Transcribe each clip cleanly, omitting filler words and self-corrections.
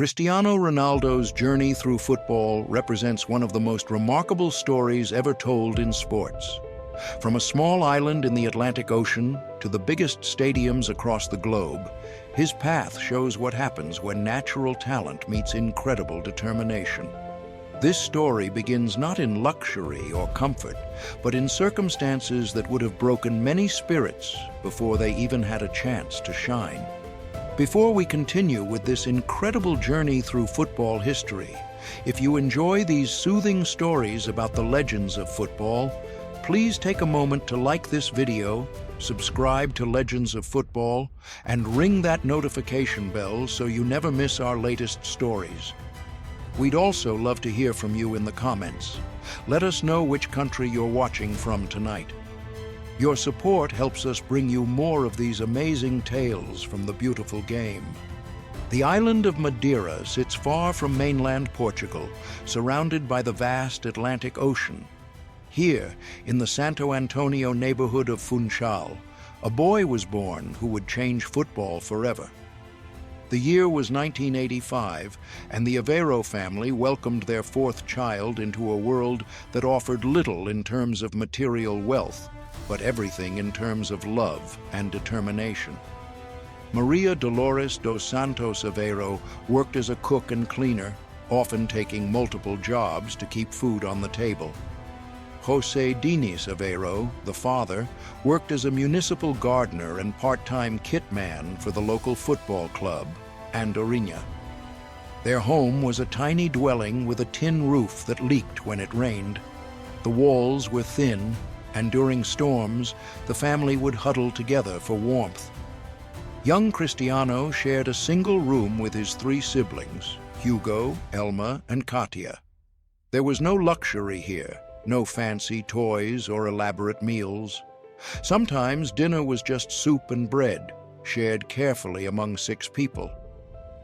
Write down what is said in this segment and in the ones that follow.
Cristiano Ronaldo's journey through football represents one of the most remarkable stories ever told in sports. From a small island in the Atlantic Ocean to the biggest stadiums across the globe, his path shows what happens when natural talent meets incredible determination. This story begins not in luxury or comfort, but in circumstances that would have broken many spirits before they even had a chance to shine. Before we continue with this incredible journey through football history, if you enjoy these soothing stories about the legends of football, please take a moment to like this video, subscribe to Legends of Football, and ring that notification bell so you never miss our latest stories. We'd also love to hear from you in the comments. Let us know which country you're watching from tonight. Your support helps us bring you more of these amazing tales from the beautiful game. The island of Madeira sits far from mainland Portugal, surrounded by the vast Atlantic Ocean. Here, in the Santo Antonio neighborhood of Funchal, a boy was born who would change football forever. The year was 1985, and the Aveiro family welcomed their fourth child into a world that offered little in terms of material wealth, but everything in terms of love and determination. Maria Dolores dos Santos Aveiro worked as a cook and cleaner, often taking multiple jobs to keep food on the table. José Diniz Aveiro, the father, worked as a municipal gardener and part-time kit man for the local football club, Andorinha. Their home was a tiny dwelling with a tin roof that leaked when it rained. The walls were thin, and during storms, the family would huddle together for warmth. Young Cristiano shared a single room with his three siblings, Hugo, Elma, and Katia. There was no luxury here, no fancy toys or elaborate meals. Sometimes dinner was just soup and bread, shared carefully among 6 people.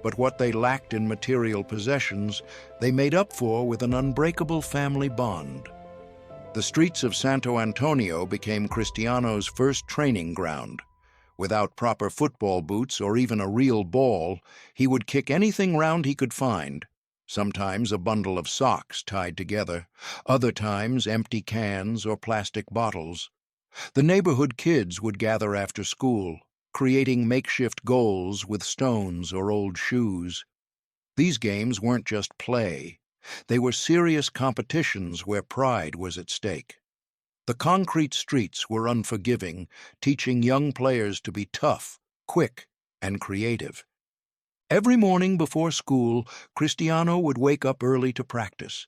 But what they lacked in material possessions, they made up for with an unbreakable family bond. The streets of Santo Antonio became Cristiano's first training ground. Without proper football boots or even a real ball, he would kick anything round he could find, sometimes a bundle of socks tied together, other times empty cans or plastic bottles. The neighborhood kids would gather after school, creating makeshift goals with stones or old shoes. These games weren't just play. They were serious competitions where pride was at stake. The concrete streets were unforgiving, teaching young players to be tough, quick, and creative. Every morning before school, Cristiano would wake up early to practice.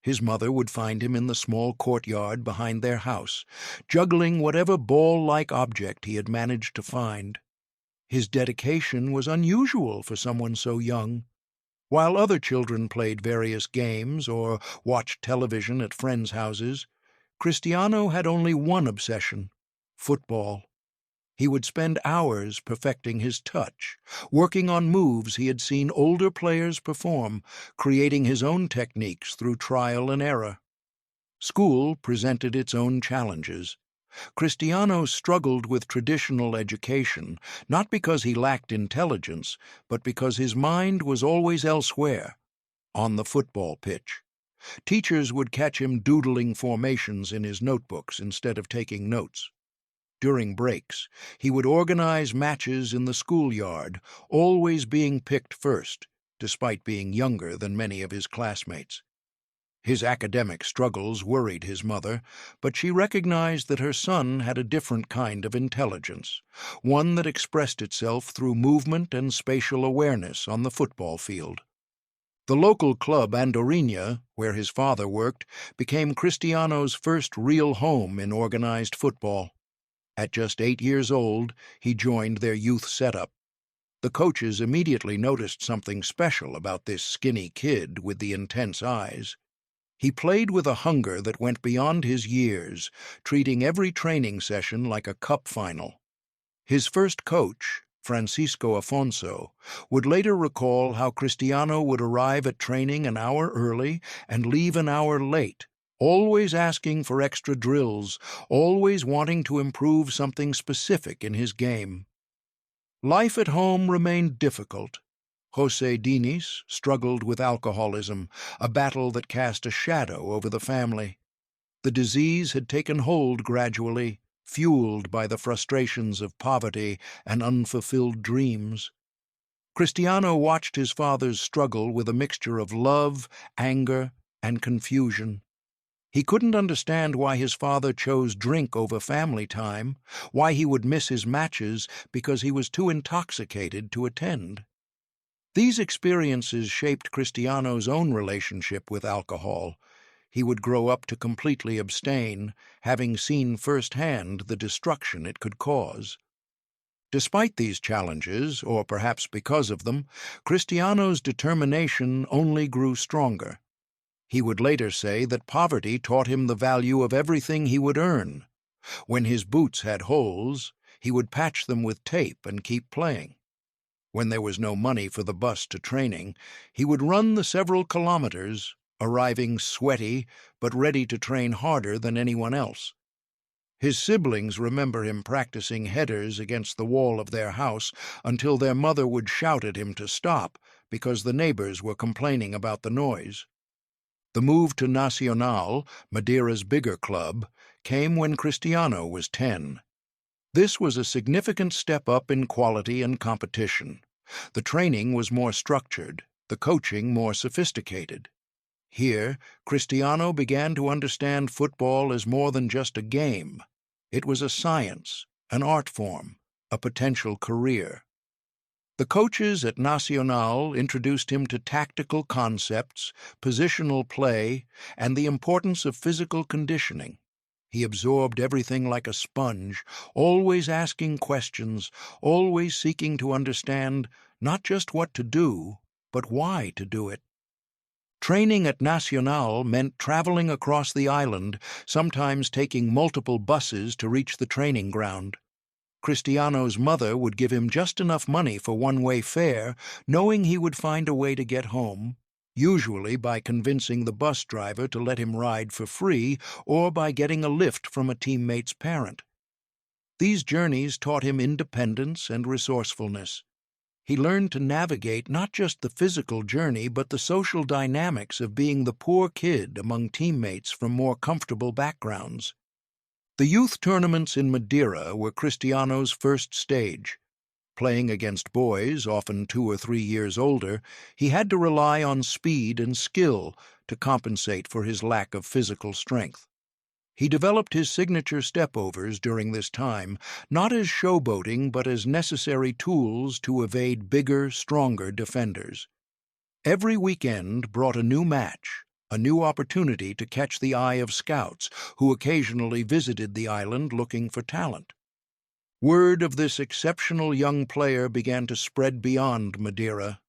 His mother would find him in the small courtyard behind their house, juggling whatever ball-like object he had managed to find. His dedication was unusual for someone so young. While other children played various games or watched television at friends' houses, Cristiano had only one obsession: football. He would spend hours perfecting his touch, working on moves he had seen older players perform, creating his own techniques through trial and error. School presented its own challenges. Cristiano struggled with traditional education, not because he lacked intelligence, but because his mind was always elsewhere, on the football pitch. Teachers would catch him doodling formations in his notebooks instead of taking notes. During breaks, he would organize matches in the schoolyard, always being picked first, despite being younger than many of his classmates. His academic struggles worried his mother, but she recognized that her son had a different kind of intelligence, one that expressed itself through movement and spatial awareness on the football field. The local club Andorinha, where his father worked, became Cristiano's first real home in organized football. At just 8 years old, he joined their youth setup. The coaches immediately noticed something special about this skinny kid with the intense eyes. He played with a hunger that went beyond his years, treating every training session like a cup final. His first coach, Francisco Afonso, would later recall how Cristiano would arrive at training an hour early and leave an hour late, always asking for extra drills, always wanting to improve something specific in his game. Life at home remained difficult. José Diniz struggled with alcoholism, a battle that cast a shadow over the family. The disease had taken hold gradually, fueled by the frustrations of poverty and unfulfilled dreams. Cristiano watched his father's struggle with a mixture of love, anger, and confusion. He couldn't understand why his father chose drink over family time, why he would miss his matches because he was too intoxicated to attend. These experiences shaped Cristiano's own relationship with alcohol. He would grow up to completely abstain, having seen firsthand the destruction it could cause. Despite these challenges, or perhaps because of them, Cristiano's determination only grew stronger. He would later say that poverty taught him the value of everything he would earn. When his boots had holes, he would patch them with tape and keep playing. When there was no money for the bus to training, he would run the several kilometers, arriving sweaty but ready to train harder than anyone else. His siblings remember him practicing headers against the wall of their house until their mother would shout at him to stop because the neighbors were complaining about the noise. The move to Nacional, Madeira's bigger club, came when Cristiano was 10. This was a significant step up in quality and competition. The training was more structured, the coaching more sophisticated. Here, Cristiano began to understand football as more than just a game. It was a science, an art form, a potential career. The coaches at Nacional introduced him to tactical concepts, positional play, and the importance of physical conditioning. He absorbed everything like a sponge, always asking questions, always seeking to understand not just what to do, but why to do it. Training at Nacional meant traveling across the island, sometimes taking multiple buses to reach the training ground. Cristiano's mother would give him just enough money for one-way fare, knowing he would find a way to get home, usually by convincing the bus driver to let him ride for free or by getting a lift from a teammate's parent. These journeys taught him independence and resourcefulness. He learned to navigate not just the physical journey but the social dynamics of being the poor kid among teammates from more comfortable backgrounds. The youth tournaments in Madeira were Cristiano's first stage. Playing against boys, often 2 or 3 years older, he had to rely on speed and skill to compensate for his lack of physical strength. He developed his signature stepovers during this time, not as showboating but as necessary tools to evade bigger, stronger defenders. Every weekend brought a new match, a new opportunity to catch the eye of scouts who occasionally visited the island looking for talent. Word of this exceptional young player began to spread beyond Madeira.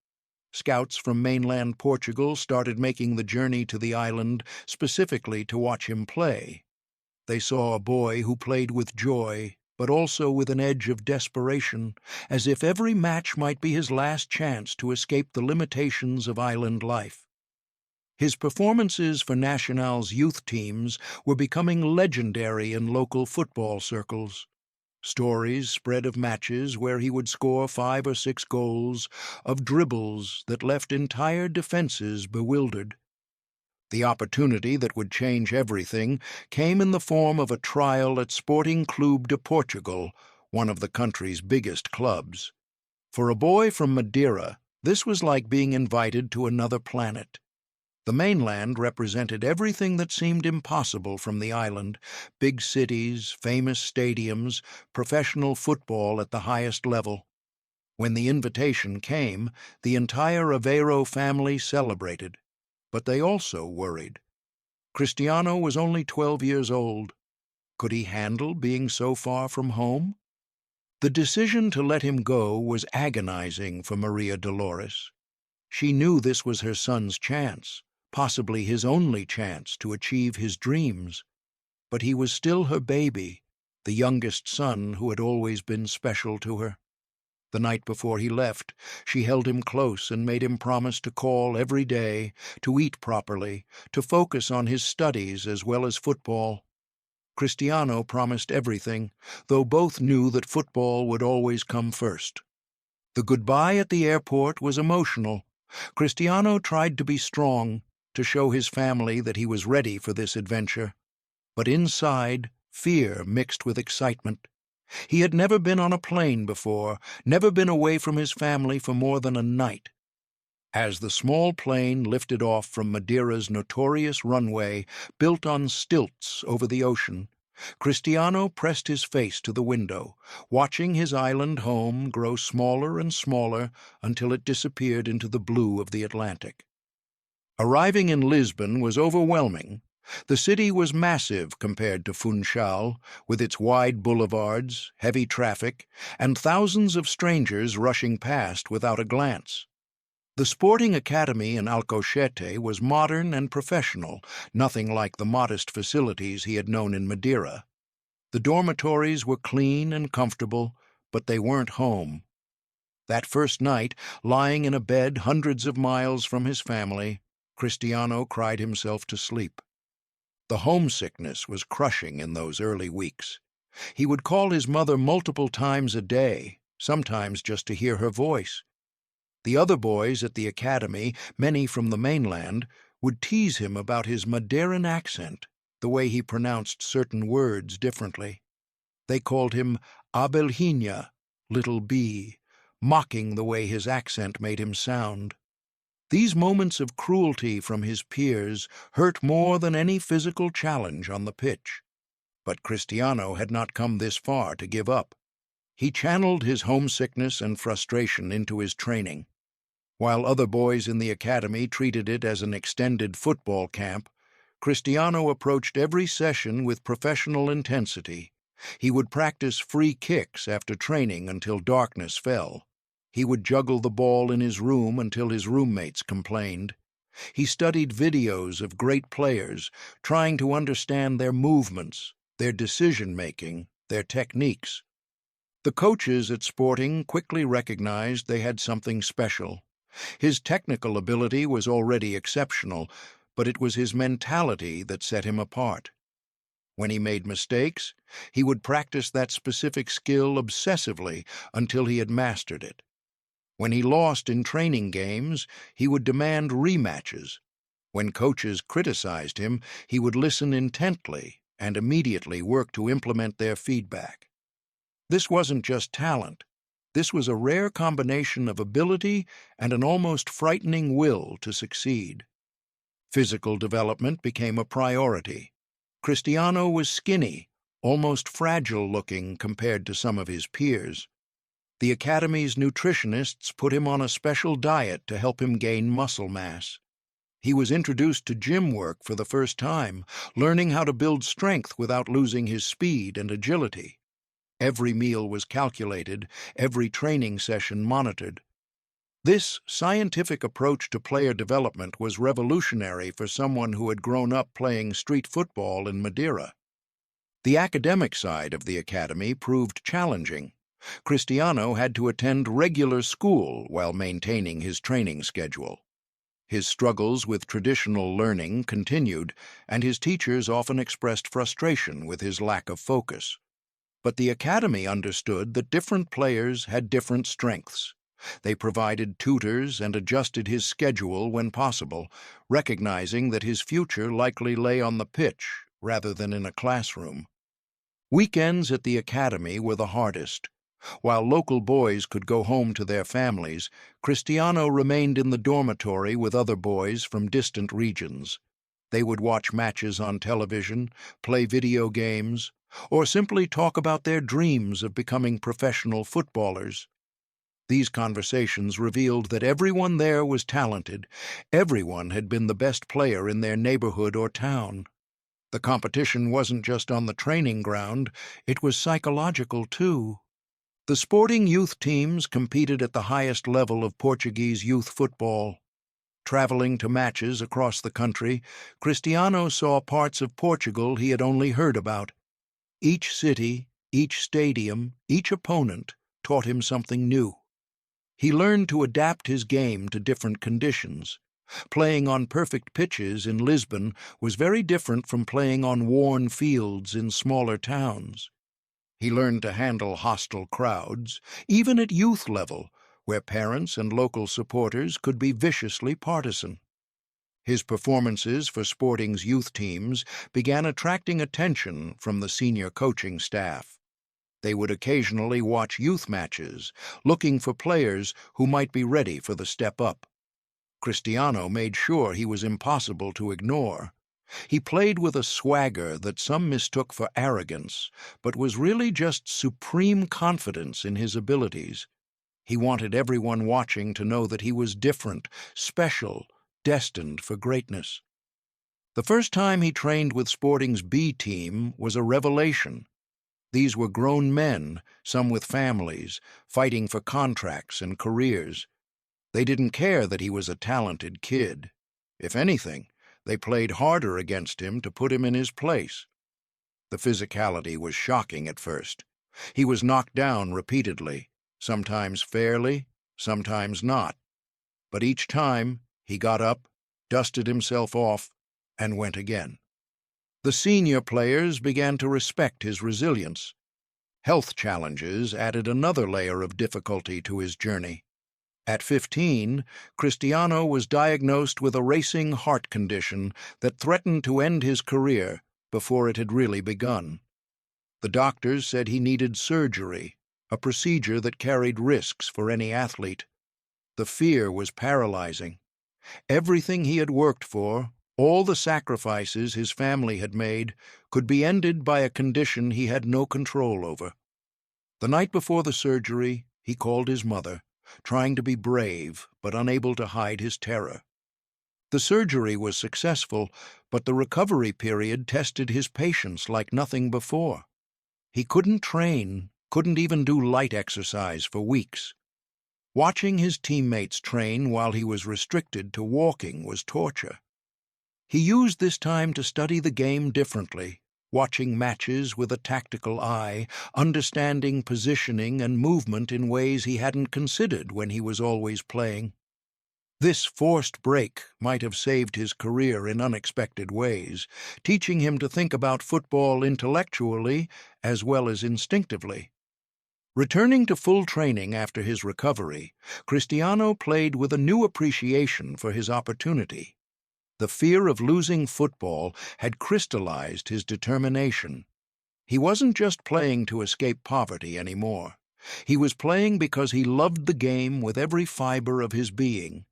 Scouts from mainland Portugal started making the journey to the island specifically to watch him play. They saw a boy who played with joy, but also with an edge of desperation, as if every match might be his last chance to escape the limitations of island life. His performances for Nacional's youth teams were becoming legendary in local football circles. Stories spread of matches where he would score 5 or 6 goals, of dribbles that left entire defenses bewildered. The opportunity that would change everything came in the form of a trial at Sporting Club de Portugal, one of the country's biggest clubs. For a boy from Madeira, this was like being invited to another planet. The mainland represented everything that seemed impossible from the island: big cities, famous stadiums, professional football at the highest level. When the invitation came, the entire Aveiro family celebrated. But they also worried. Cristiano was only 12 years old. Could he handle being so far from home? The decision to let him go was agonizing for Maria Dolores. She knew this was her son's chance, possibly his only chance to achieve his dreams. But he was still her baby, the youngest son who had always been special to her. The night before he left, she held him close and made him promise to call every day, to eat properly, to focus on his studies as well as football. Cristiano promised everything, though both knew that football would always come first. The goodbye at the airport was emotional. Cristiano tried to be strong, to show his family that he was ready for this adventure. But inside, fear mixed with excitement. He had never been on a plane before, never been away from his family for more than a night. As the small plane lifted off from Madeira's notorious runway, built on stilts over the ocean, Cristiano pressed his face to the window, watching his island home grow smaller and smaller until it disappeared into the blue of the Atlantic. Arriving in Lisbon was overwhelming. The city was massive compared to Funchal, with its wide boulevards, heavy traffic, and thousands of strangers rushing past without a glance. The sporting academy in Alcochete was modern and professional, nothing like the modest facilities he had known in Madeira. The dormitories were clean and comfortable, but they weren't home. That first night, lying in a bed hundreds of miles from his family, Cristiano cried himself to sleep. The homesickness was crushing in those early weeks. He would call his mother multiple times a day, sometimes just to hear her voice. The other boys at the academy, many from the mainland, would tease him about his Madeiran accent, the way he pronounced certain words differently. They called him Abelhinha, little bee, mocking the way his accent made him sound. These moments of cruelty from his peers hurt more than any physical challenge on the pitch. But Cristiano had not come this far to give up. He channeled his homesickness and frustration into his training. While other boys in the academy treated it as an extended football camp, Cristiano approached every session with professional intensity. He would practice free kicks after training until darkness fell. He would juggle the ball in his room until his roommates complained. He studied videos of great players, trying to understand their movements, their decision-making, their techniques. The coaches at Sporting quickly recognized they had something special. His technical ability was already exceptional, but it was his mentality that set him apart. When he made mistakes, he would practice that specific skill obsessively until he had mastered it. When he lost in training games, he would demand rematches. When coaches criticized him, he would listen intently and immediately work to implement their feedback. This wasn't just talent. This was a rare combination of ability and an almost frightening will to succeed. Physical development became a priority. Cristiano was skinny, almost fragile-looking compared to some of his peers. The academy's nutritionists put him on a special diet to help him gain muscle mass. He was introduced to gym work for the first time, learning how to build strength without losing his speed and agility. Every meal was calculated, every training session monitored. This scientific approach to player development was revolutionary for someone who had grown up playing street football in Madeira. The academic side of the academy proved challenging. Cristiano had to attend regular school while maintaining his training schedule. His struggles with traditional learning continued, and his teachers often expressed frustration with his lack of focus. But the academy understood that different players had different strengths. They provided tutors and adjusted his schedule when possible, recognizing that his future likely lay on the pitch rather than in a classroom. Weekends at the academy were the hardest. While local boys could go home to their families, Cristiano remained in the dormitory with other boys from distant regions. They would watch matches on television, play video games, or simply talk about their dreams of becoming professional footballers. These conversations revealed that everyone there was talented. Everyone had been the best player in their neighborhood or town. The competition wasn't just on the training ground, it was psychological too. The sporting youth teams competed at the highest level of Portuguese youth football. Traveling to matches across the country, Cristiano saw parts of Portugal he had only heard about. Each city, each stadium, each opponent taught him something new. He learned to adapt his game to different conditions. Playing on perfect pitches in Lisbon was very different from playing on worn fields in smaller towns. He learned to handle hostile crowds, even at youth level, where parents and local supporters could be viciously partisan. His performances for Sporting's youth teams began attracting attention from the senior coaching staff. They would occasionally watch youth matches, looking for players who might be ready for the step up. Cristiano made sure he was impossible to ignore. He played with a swagger that some mistook for arrogance, but was really just supreme confidence in his abilities. He wanted everyone watching to know that he was different, special, destined for greatness. The first time he trained with Sporting's B team was a revelation. These were grown men, some with families, fighting for contracts and careers. They didn't care that he was a talented kid. If anything, they played harder against him to put him in his place. The physicality was shocking at first. He was knocked down repeatedly, sometimes fairly, sometimes not. But each time, he got up, dusted himself off, and went again. The senior players began to respect his resilience. Health challenges added another layer of difficulty to his journey. At 15, Cristiano was diagnosed with a racing heart condition that threatened to end his career before it had really begun. The doctors said he needed surgery, a procedure that carried risks for any athlete. The fear was paralyzing. Everything he had worked for, all the sacrifices his family had made, could be ended by a condition he had no control over. The night before the surgery, he called his mother, trying to be brave but unable to hide his terror. The surgery was successful, but the recovery period tested his patience like nothing before. He couldn't train, couldn't even do light exercise for weeks. Watching his teammates train while he was restricted to walking was torture. He used this time to study the game differently, watching matches with a tactical eye, understanding positioning and movement in ways he hadn't considered when he was always playing. This forced break might have saved his career in unexpected ways, teaching him to think about football intellectually as well as instinctively. Returning to full training after his recovery, Cristiano played with a new appreciation for his opportunity. The fear of losing football had crystallized his determination. He wasn't just playing to escape poverty anymore. He was playing because he loved the game with every fiber of his being.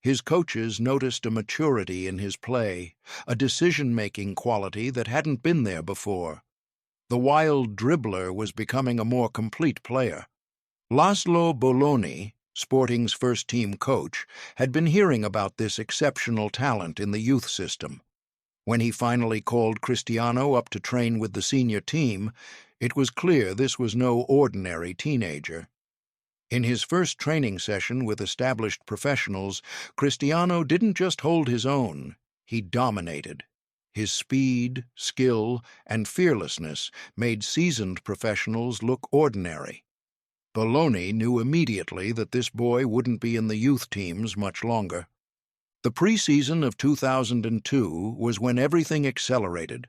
His coaches noticed a maturity in his play, a decision-making quality that hadn't been there before. The wild dribbler was becoming a more complete player. Laszlo Bologna, Sporting's first-team coach, had been hearing about this exceptional talent in the youth system. When he finally called Cristiano up to train with the senior team, it was clear this was no ordinary teenager. In his first training session with established professionals, Cristiano didn't just hold his own, he dominated. His speed, skill, and fearlessness made seasoned professionals look ordinary. Bologna knew immediately that this boy wouldn't be in the youth teams much longer. The preseason of 2002 was when everything accelerated.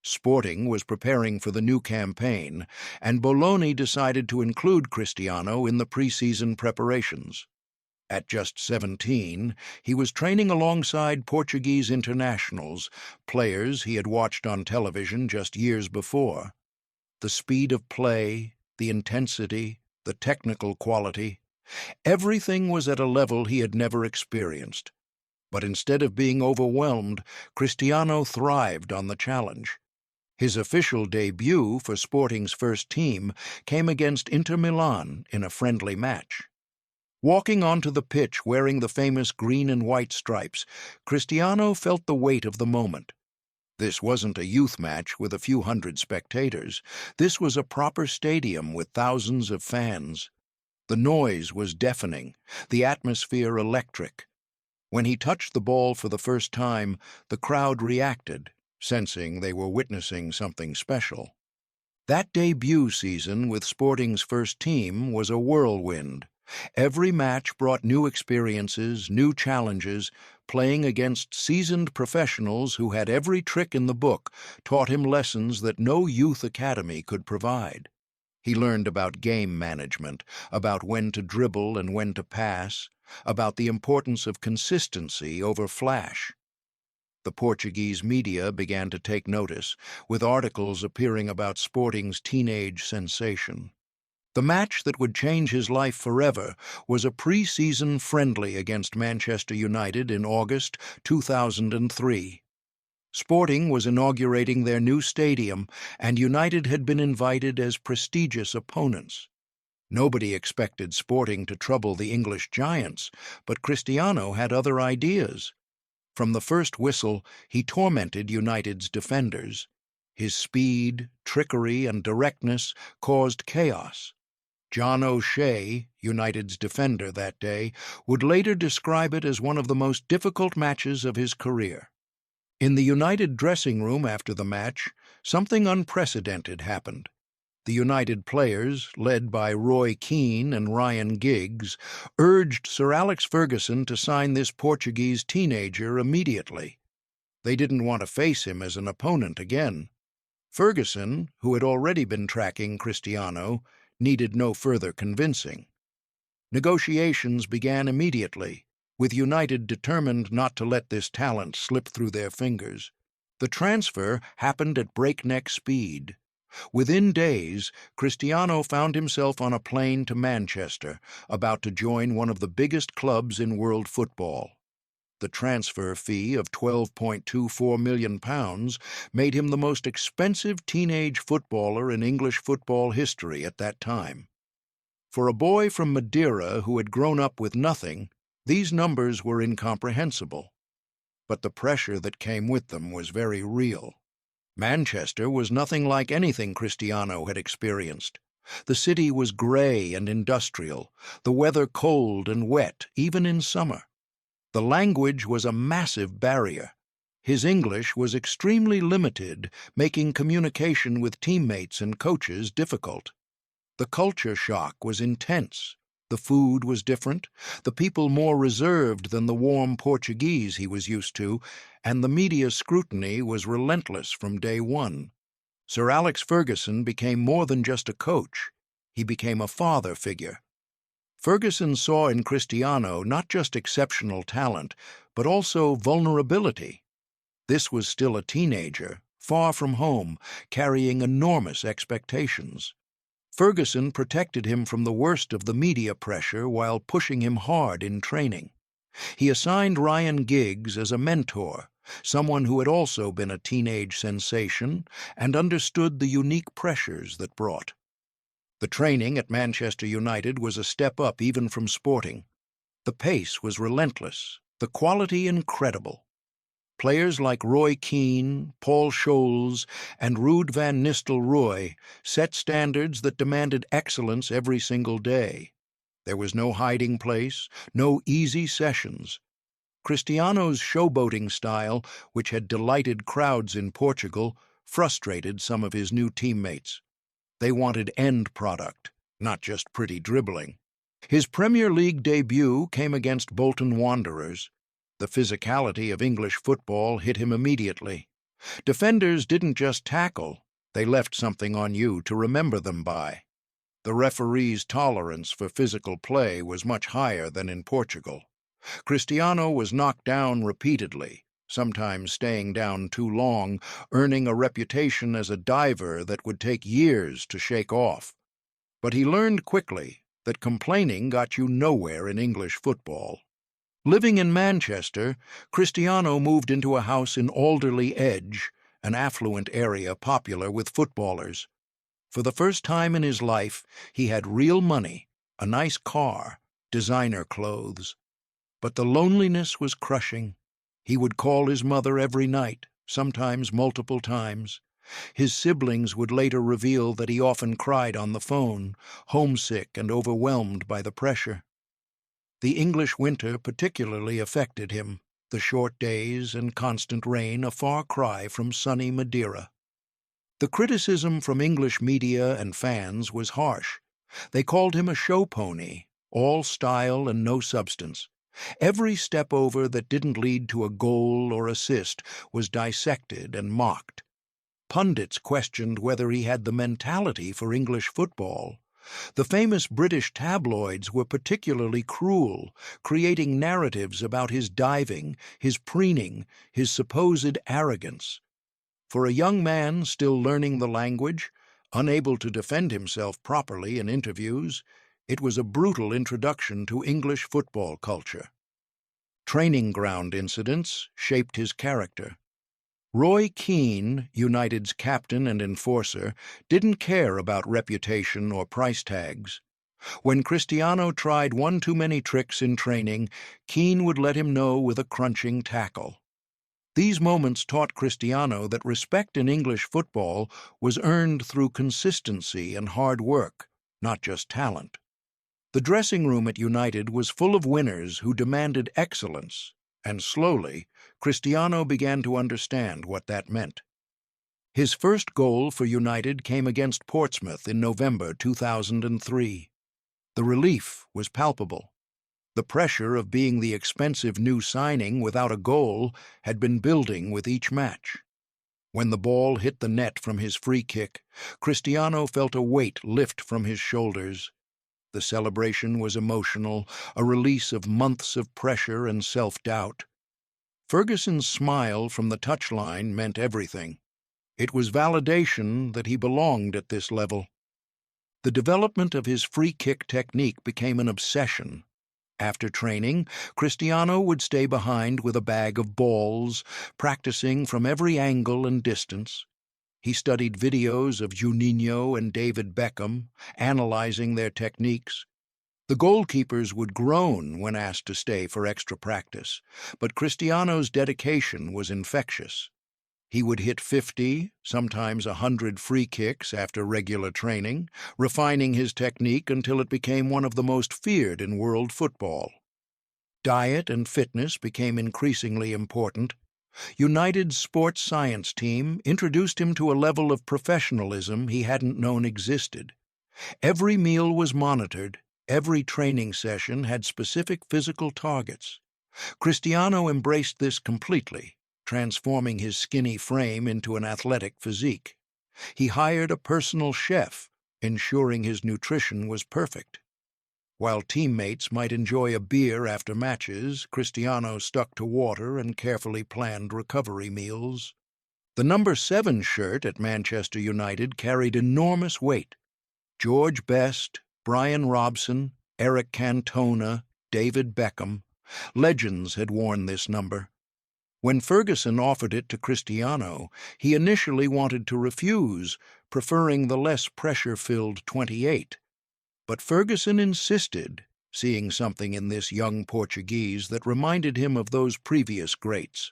Sporting was preparing for the new campaign, and Bologna decided to include Cristiano in the preseason preparations. At just 17, he was training alongside Portuguese internationals, players he had watched on television just years before. The speed of play, the intensity, the technical quality, everything was at a level he had never experienced. But instead of being overwhelmed, Cristiano thrived on the challenge. His official debut for Sporting's first team came against Inter Milan in a friendly match. Walking onto the pitch wearing the famous green and white stripes, Cristiano felt the weight of the moment. This wasn't a youth match with a few hundred spectators. This was a proper stadium with thousands of fans. The noise was deafening, the atmosphere electric. When he touched the ball for the first time, the crowd reacted, sensing they were witnessing something special. That debut season with Sporting's first team was a whirlwind. Every match brought new experiences, new challenges. Playing against seasoned professionals who had every trick in the book taught him lessons that no youth academy could provide. He learned about game management, about when to dribble and when to pass, about the importance of consistency over flash. The Portuguese media began to take notice, with articles appearing about Sporting's teenage sensation. The match that would change his life forever was a pre-season friendly against Manchester United in August 2003. Sporting was inaugurating their new stadium, and United had been invited as prestigious opponents. Nobody expected Sporting to trouble the English giants, but Cristiano had other ideas. From the first whistle, he tormented United's defenders. His speed, trickery, and directness caused chaos. John O'Shea, United's defender that day, would later describe it as one of the most difficult matches of his career. In the United dressing room after the match, something unprecedented happened. The United players, led by Roy Keane and Ryan Giggs, urged Sir Alex Ferguson to sign this Portuguese teenager immediately. They didn't want to face him as an opponent again. Ferguson, who had already been tracking Cristiano, needed no further convincing. Negotiations began immediately, with United determined not to let this talent slip through their fingers. The transfer happened at breakneck speed. Within days, Cristiano found himself on a plane to Manchester, about to join one of the biggest clubs in world football. The transfer fee of £12.24 million made him the most expensive teenage footballer in English football history at that time. For a boy from Madeira who had grown up with nothing, these numbers were incomprehensible. But the pressure that came with them was very real. Manchester was nothing like anything Cristiano had experienced. The city was grey and industrial, the weather cold and wet, even in summer. The language was a massive barrier. His English was extremely limited, making communication with teammates and coaches difficult. The culture shock was intense. The food was different, the people more reserved than the warm Portuguese he was used to, and the media scrutiny was relentless from day one. Sir Alex Ferguson became more than just a coach. He became a father figure. Ferguson saw in Cristiano not just exceptional talent, but also vulnerability. This was still a teenager, far from home, carrying enormous expectations. Ferguson protected him from the worst of the media pressure while pushing him hard in training. He assigned Ryan Giggs as a mentor, someone who had also been a teenage sensation and understood the unique pressures that brought. The training at Manchester United was a step up even from Sporting. The pace was relentless, the quality incredible. Players like Roy Keane, Paul Scholes, and Ruud van Nistelrooy set standards that demanded excellence every single day. There was no hiding place, no easy sessions. Cristiano's showboating style, which had delighted crowds in Portugal, frustrated some of his new teammates. They wanted end product, not just pretty dribbling. His Premier League debut came against Bolton Wanderers. The physicality of English football hit him immediately. Defenders didn't just tackle, they left something on you to remember them by. The referee's tolerance for physical play was much higher than in Portugal. Cristiano was knocked down repeatedly, sometimes staying down too long, earning a reputation as a diver that would take years to shake off. But he learned quickly that complaining got you nowhere in English football. Living in Manchester, Cristiano moved into a house in Alderley Edge, an affluent area popular with footballers. For the first time in his life, he had real money, a nice car, designer clothes. But the loneliness was crushing. He would call his mother every night, sometimes multiple times. His siblings would later reveal that he often cried on the phone, homesick and overwhelmed by the pressure. The English winter particularly affected him, the short days and constant rain a far cry from sunny Madeira. The criticism from English media and fans was harsh. They called him a show pony, all style and no substance. Every step over that didn't lead to a goal or assist was dissected and mocked. Pundits questioned whether he had the mentality for English football. The famous British tabloids were particularly cruel, creating narratives about his diving, his preening, his supposed arrogance. For a young man still learning the language, unable to defend himself properly in interviews, it was a brutal introduction to English football culture. Training ground incidents shaped his character. Roy Keane, United's captain and enforcer, didn't care about reputation or price tags. When Cristiano tried one too many tricks in training, Keane would let him know with a crunching tackle. These moments taught Cristiano that respect in English football was earned through consistency and hard work, not just talent. The dressing room at United was full of winners who demanded excellence, and slowly, Cristiano began to understand what that meant. His first goal for United came against Portsmouth in November 2003. The relief was palpable. The pressure of being the expensive new signing without a goal had been building with each match. When the ball hit the net from his free kick, Cristiano felt a weight lift from his shoulders. The celebration was emotional, a release of months of pressure and self-doubt. Ferguson's smile from the touchline meant everything. It was validation that he belonged at this level. The development of his free kick technique became an obsession. After training, Cristiano would stay behind with a bag of balls, practicing from every angle and distance. He studied videos of Juninho and David Beckham, analyzing their techniques. The goalkeepers would groan when asked to stay for extra practice, but Cristiano's dedication was infectious. He would hit 50, sometimes 100 free kicks after regular training, refining his technique until it became one of the most feared in world football. Diet and fitness became increasingly important. United's sports science team introduced him to a level of professionalism he hadn't known existed. Every meal was monitored, every training session had specific physical targets. Cristiano embraced this completely, transforming his skinny frame into an athletic physique. He hired a personal chef, ensuring his nutrition was perfect. While teammates might enjoy a beer after matches, Cristiano stuck to water and carefully planned recovery meals. The number 7 shirt at Manchester United carried enormous weight. George Best, Brian Robson, Eric Cantona, David Beckham, legends had worn this number. When Ferguson offered it to Cristiano, he initially wanted to refuse, preferring the less pressure-filled 28. But Ferguson insisted, seeing something in this young Portuguese that reminded him of those previous greats.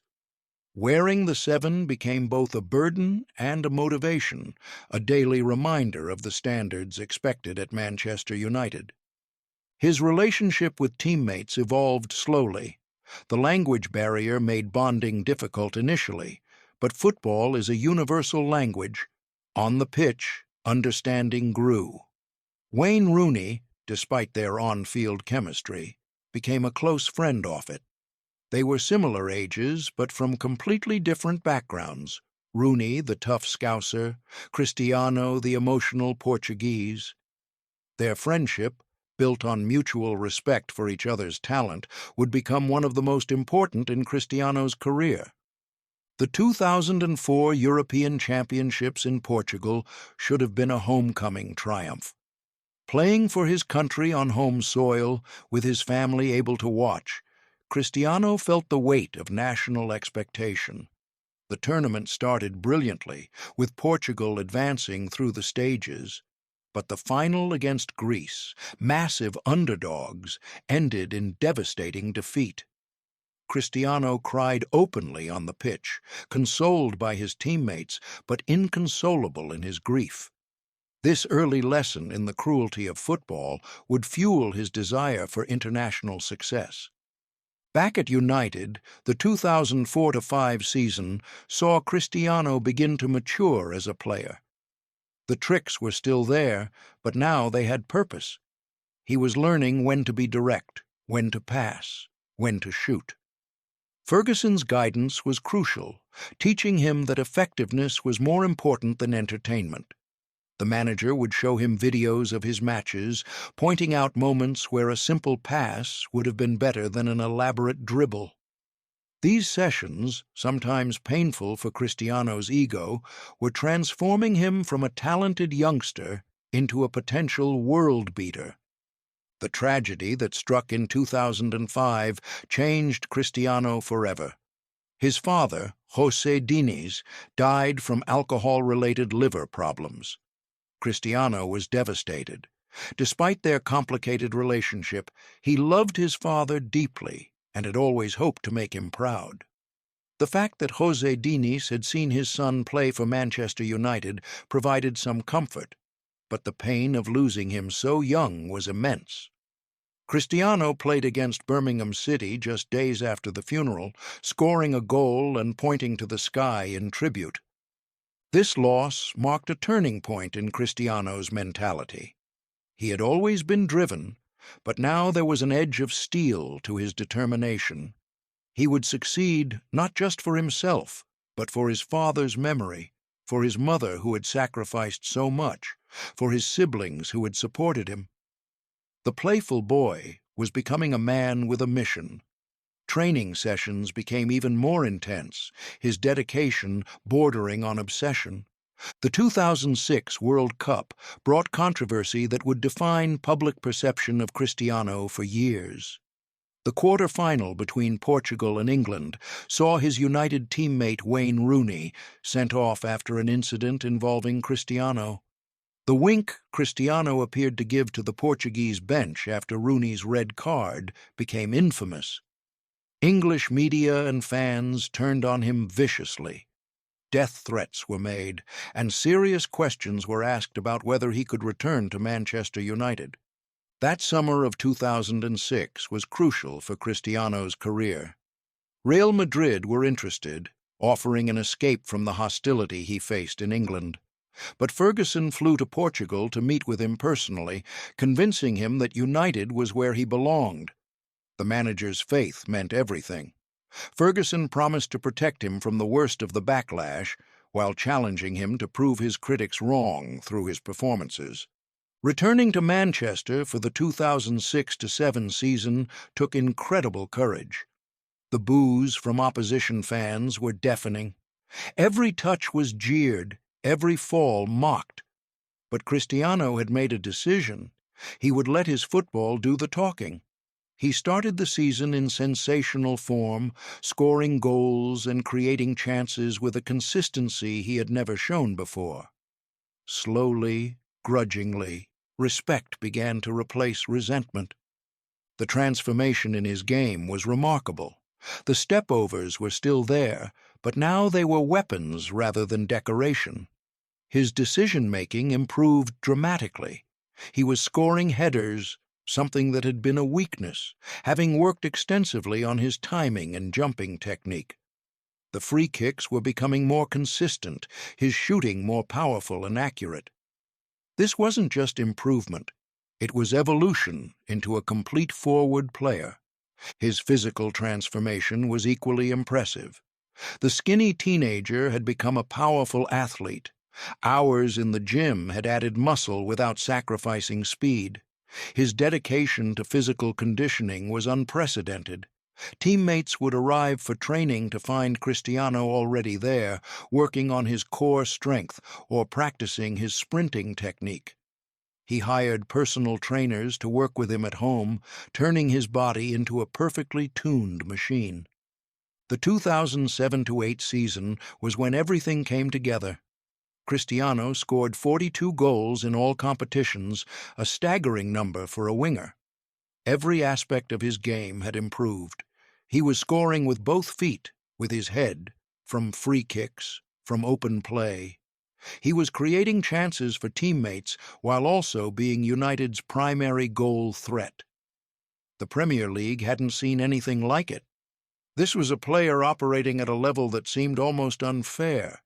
Wearing the 7 became both a burden and a motivation, a daily reminder of the standards expected at Manchester United. His relationship with teammates evolved slowly. The language barrier made bonding difficult initially, but football is a universal language. On the pitch, understanding grew. Wayne Rooney, despite their on-field chemistry, became a close friend off it. They were similar ages, but from completely different backgrounds. Rooney, the tough Scouser, Cristiano, the emotional Portuguese. Their friendship, built on mutual respect for each other's talent, would become one of the most important in Cristiano's career. The 2004 European Championships in Portugal should have been a homecoming triumph. Playing for his country on home soil, with his family able to watch, Cristiano felt the weight of national expectation. The tournament started brilliantly, with Portugal advancing through the stages. But the final against Greece, massive underdogs, ended in devastating defeat. Cristiano cried openly on the pitch, consoled by his teammates, but inconsolable in his grief. This early lesson in the cruelty of football would fuel his desire for international success. Back at United, the 2004-05 season saw Cristiano begin to mature as a player. The tricks were still there, but now they had purpose. He was learning when to be direct, when to pass, when to shoot. Ferguson's guidance was crucial, teaching him that effectiveness was more important than entertainment. The manager would show him videos of his matches, pointing out moments where a simple pass would have been better than an elaborate dribble. These sessions, sometimes painful for Cristiano's ego, were transforming him from a talented youngster into a potential world-beater. The tragedy that struck in 2005 changed Cristiano forever. His father, José Diniz, died from alcohol-related liver problems. Cristiano was devastated. Despite their complicated relationship, he loved his father deeply and had always hoped to make him proud. The fact that José Diniz had seen his son play for Manchester United provided some comfort, but the pain of losing him so young was immense. Cristiano played against Birmingham City just days after the funeral, scoring a goal and pointing to the sky in tribute. This loss marked a turning point in Cristiano's mentality. He had always been driven, but now there was an edge of steel to his determination. He would succeed not just for himself, but for his father's memory, for his mother who had sacrificed so much, for his siblings who had supported him. The playful boy was becoming a man with a mission. Training sessions became even more intense, his dedication bordering on obsession. The 2006 World Cup brought controversy that would define public perception of Cristiano for years. The quarter-final between Portugal and England saw his United teammate Wayne Rooney sent off after an incident involving Cristiano. The wink Cristiano appeared to give to the Portuguese bench after Rooney's red card became infamous. English media and fans turned on him viciously. Death threats were made, and serious questions were asked about whether he could return to Manchester United. That summer of 2006 was crucial for Cristiano's career. Real Madrid were interested, offering an escape from the hostility he faced in England. But Ferguson flew to Portugal to meet with him personally, convincing him that United was where he belonged. The manager's faith meant everything. Ferguson promised to protect him from the worst of the backlash, while challenging him to prove his critics wrong through his performances. Returning to Manchester for the 2006-07 season took incredible courage. The boos from opposition fans were deafening. Every touch was jeered, every fall mocked. But Cristiano had made a decision. He would let his football do the talking. He started the season in sensational form, scoring goals and creating chances with a consistency he had never shown before. Slowly, grudgingly, respect began to replace resentment. The transformation in his game was remarkable. The stepovers were still there, but now they were weapons rather than decoration. His decision-making improved dramatically. He was scoring headers, something that had been a weakness, having worked extensively on his timing and jumping technique. The free kicks were becoming more consistent, his shooting more powerful and accurate. This wasn't just improvement. It was evolution into a complete forward player. His physical transformation was equally impressive. The skinny teenager had become a powerful athlete. Hours in the gym had added muscle without sacrificing speed. His dedication to physical conditioning was unprecedented. Teammates would arrive for training to find Cristiano already there, working on his core strength or practicing his sprinting technique. He hired personal trainers to work with him at home, turning his body into a perfectly tuned machine. The 2007-08 season was when everything came together. Cristiano scored 42 goals in all competitions, a staggering number for a winger. Every aspect of his game had improved. He was scoring with both feet, with his head, from free kicks, from open play. He was creating chances for teammates while also being United's primary goal threat. The Premier League hadn't seen anything like it. This was a player operating at a level that seemed almost unfair.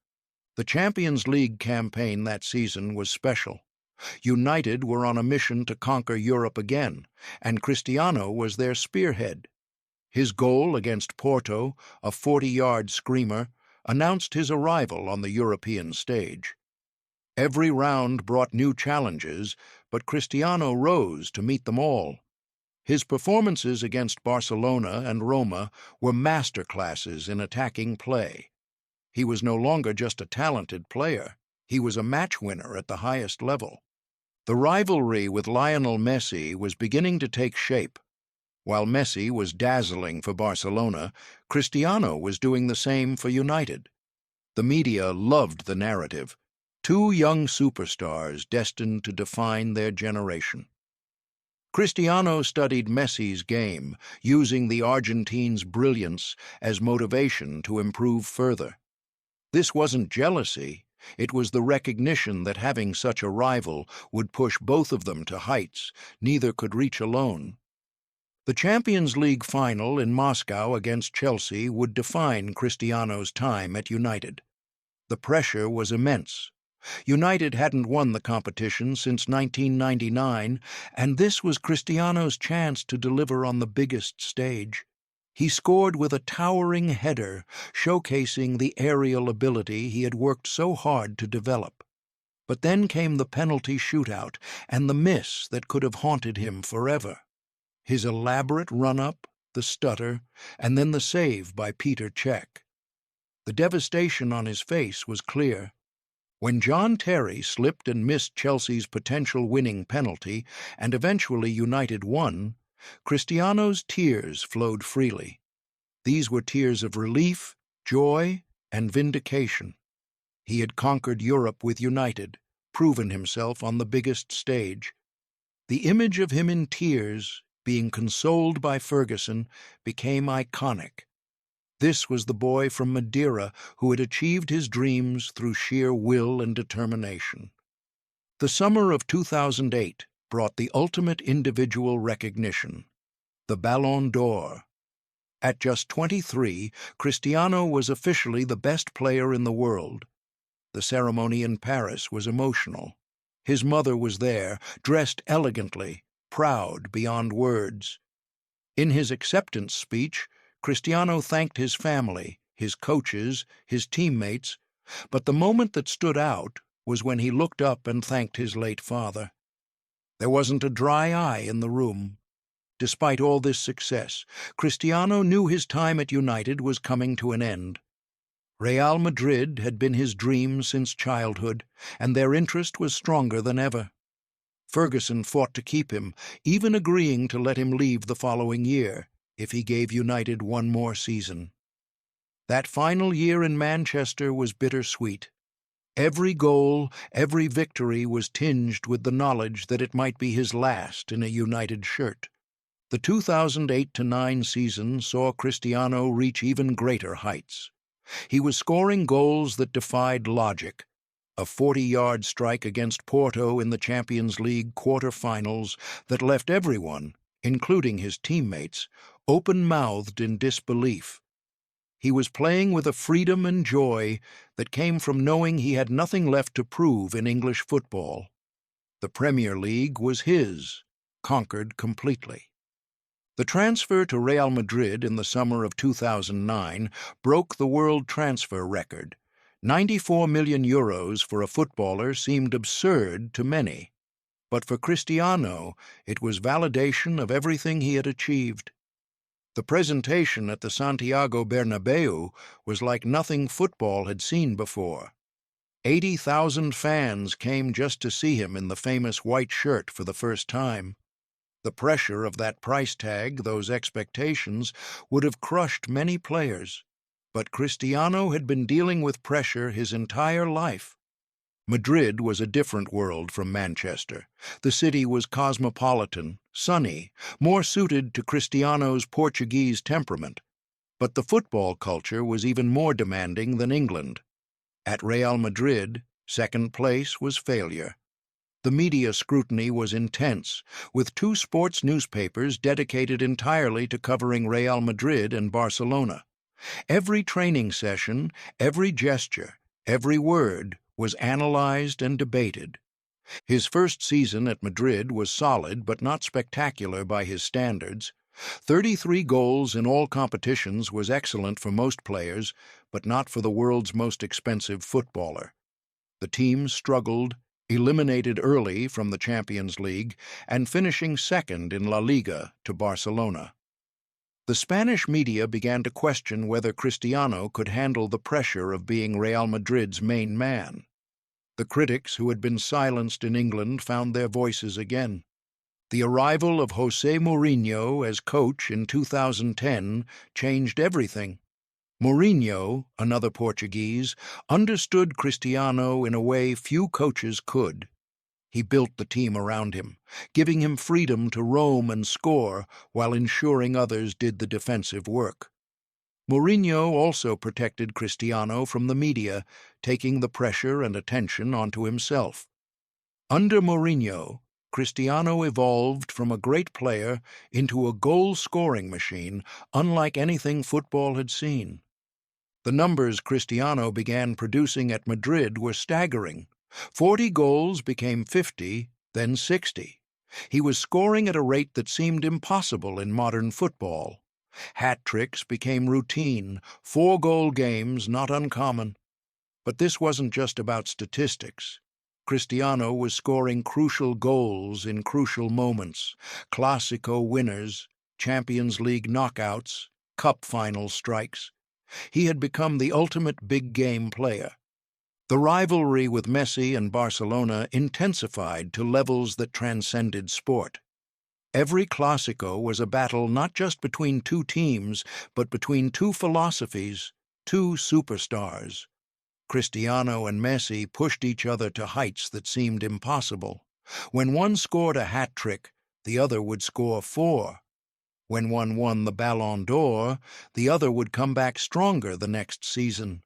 The Champions League campaign that season was special. United were on a mission to conquer Europe again, and Cristiano was their spearhead. His goal against Porto, a 40-yard screamer, announced his arrival on the European stage. Every round brought new challenges, but Cristiano rose to meet them all. His performances against Barcelona and Roma were masterclasses in attacking play. He was no longer just a talented player, he was a match winner at the highest level. The rivalry with Lionel Messi was beginning to take shape. While Messi was dazzling for Barcelona, Cristiano was doing the same for United. The media loved the narrative. Two young superstars destined to define their generation. Cristiano studied Messi's game, using the Argentine's brilliance as motivation to improve further. This wasn't jealousy, it was the recognition that having such a rival would push both of them to heights neither could reach alone. The Champions League final in Moscow against Chelsea would define Cristiano's time at United. The pressure was immense. United hadn't won the competition since 1999, and this was Cristiano's chance to deliver on the biggest stage. He scored with a towering header, showcasing the aerial ability he had worked so hard to develop. But then came the penalty shootout and the miss that could have haunted him forever. His elaborate run-up, the stutter, and then the save by Peter Cech. The devastation on his face was clear. When John Terry slipped and missed Chelsea's potential winning penalty, and eventually United won, Cristiano's tears flowed freely. These were tears of relief, joy, and vindication. He had conquered Europe with United, proven himself on the biggest stage. The image of him in tears, being consoled by Ferguson, became iconic. This was the boy from Madeira who had achieved his dreams through sheer will and determination. The summer of 2008 brought the ultimate individual recognition, the Ballon d'Or. At just 23, Cristiano was officially the best player in the world. The ceremony in Paris was emotional. His mother was there, dressed elegantly, proud beyond words. In his acceptance speech, Cristiano thanked his family, his coaches, his teammates, but the moment that stood out was when he looked up and thanked his late father. There wasn't a dry eye in the room. Despite all this success, Cristiano knew his time at United was coming to an end. Real Madrid had been his dream since childhood, and their interest was stronger than ever. Ferguson fought to keep him, even agreeing to let him leave the following year, if he gave United one more season. That final year in Manchester was bittersweet. Every goal, every victory was tinged with the knowledge that it might be his last in a United shirt. The 2008-09 season saw Cristiano reach even greater heights. He was scoring goals that defied logic. A 40-yard strike against Porto in the Champions League quarter-finals that left everyone, including his teammates, open-mouthed in disbelief. He was playing with a freedom and joy that came from knowing he had nothing left to prove in English football. The Premier League was his, conquered completely. The transfer to Real Madrid in the summer of 2009 broke the world transfer record. 94 million euros for a footballer seemed absurd to many. But for Cristiano, it was validation of everything he had achieved. The presentation at the Santiago Bernabeu was like nothing football had seen before. 80,000 fans came just to see him in the famous white shirt for the first time. The pressure of that price tag, those expectations, would have crushed many players. But Cristiano had been dealing with pressure his entire life. Madrid was a different world from Manchester. The city was cosmopolitan, sunny, more suited to Cristiano's Portuguese temperament. But the football culture was even more demanding than England. At Real Madrid, second place was failure. The media scrutiny was intense, with 2 sports newspapers dedicated entirely to covering Real Madrid and Barcelona. Every training session, every gesture, every word was analyzed and debated. His first season at Madrid was solid but not spectacular by his standards. 33 goals in all competitions was excellent for most players, but not for the world's most expensive footballer. The team struggled, eliminated early from the Champions League, and finishing second in La Liga to Barcelona. The Spanish media began to question whether Cristiano could handle the pressure of being Real Madrid's main man. The critics who had been silenced in England found their voices again. The arrival of José Mourinho as coach in 2010 changed everything. Mourinho, another Portuguese, understood Cristiano in a way few coaches could. He built the team around him, giving him freedom to roam and score while ensuring others did the defensive work. Mourinho also protected Cristiano from the media, taking the pressure and attention onto himself. Under Mourinho, Cristiano evolved from a great player into a goal-scoring machine unlike anything football had seen. The numbers Cristiano began producing at Madrid were staggering. 40 goals became 50, then 60. He was scoring at a rate that seemed impossible in modern football. Hat-tricks became routine, 4-goal games not uncommon. But this wasn't just about statistics. Cristiano was scoring crucial goals in crucial moments, Clásico winners, Champions League knockouts, cup final strikes. He had become the ultimate big-game player. The rivalry with Messi and Barcelona intensified to levels that transcended sport. Every Clásico was a battle not just between two teams, but between two philosophies, two superstars. Cristiano and Messi pushed each other to heights that seemed impossible. When one scored a hat-trick, the other would score 4. When one won the Ballon d'Or, the other would come back stronger the next season.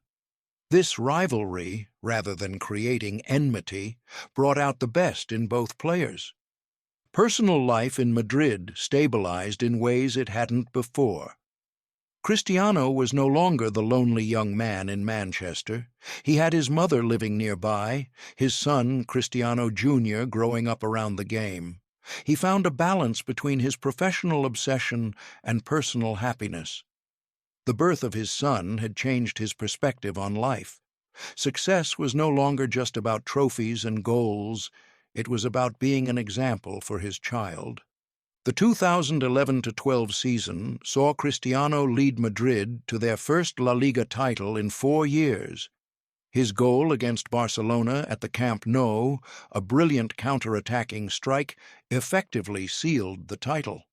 This rivalry, rather than creating enmity, brought out the best in both players. Personal life in Madrid stabilized in ways it hadn't before. Cristiano was no longer the lonely young man in Manchester. He had his mother living nearby, his son, Cristiano Jr., growing up around the game. He found a balance between his professional obsession and personal happiness. The birth of his son had changed his perspective on life. Success was no longer just about trophies and goals. It was about being an example for his child. The 2011-12 season saw Cristiano lead Madrid to their first La Liga title in 4 years. His goal against Barcelona at the Camp Nou, a brilliant counter-attacking strike, effectively sealed the title.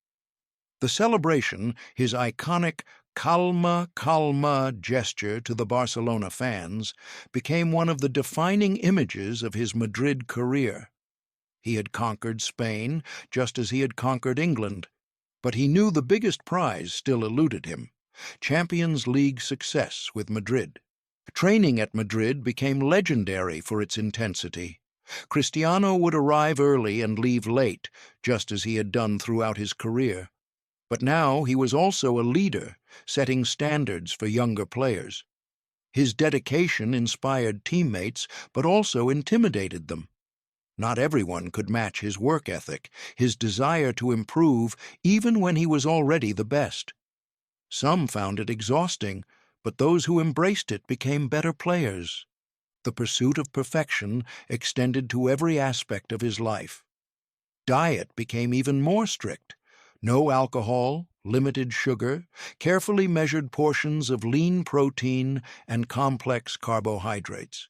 The celebration, his iconic "Calma, calma" gesture to the Barcelona fans, became one of the defining images of his Madrid career. He had conquered Spain, just as he had conquered England, but he knew the biggest prize still eluded him: Champions League success with Madrid. Training at Madrid became legendary for its intensity. Cristiano would arrive early and leave late, just as he had done throughout his career. But now he was also a leader, setting standards for younger players. His dedication inspired teammates, but also intimidated them. Not everyone could match his work ethic, his desire to improve even when he was already the best. Some found it exhausting, but those who embraced it became better players. The pursuit of perfection extended to every aspect of his life. Diet became even more strict. No alcohol, limited sugar, carefully measured portions of lean protein and complex carbohydrates.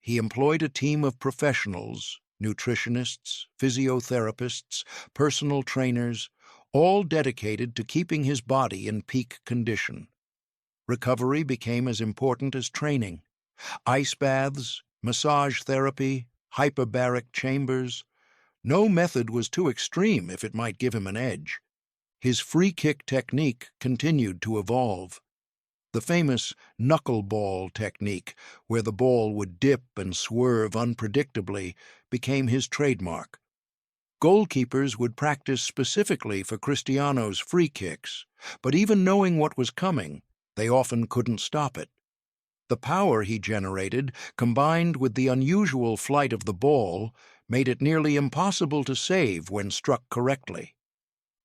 He employed a team of professionals, nutritionists, physiotherapists, personal trainers, all dedicated to keeping his body in peak condition. Recovery became as important as training. Ice baths, massage therapy, hyperbaric chambers. No method was too extreme if it might give him an edge. His free-kick technique continued to evolve. The famous knuckleball technique, where the ball would dip and swerve unpredictably, became his trademark. Goalkeepers would practice specifically for Cristiano's free kicks, but even knowing what was coming, they often couldn't stop it. The power he generated, combined with the unusual flight of the ball, made it nearly impossible to save when struck correctly.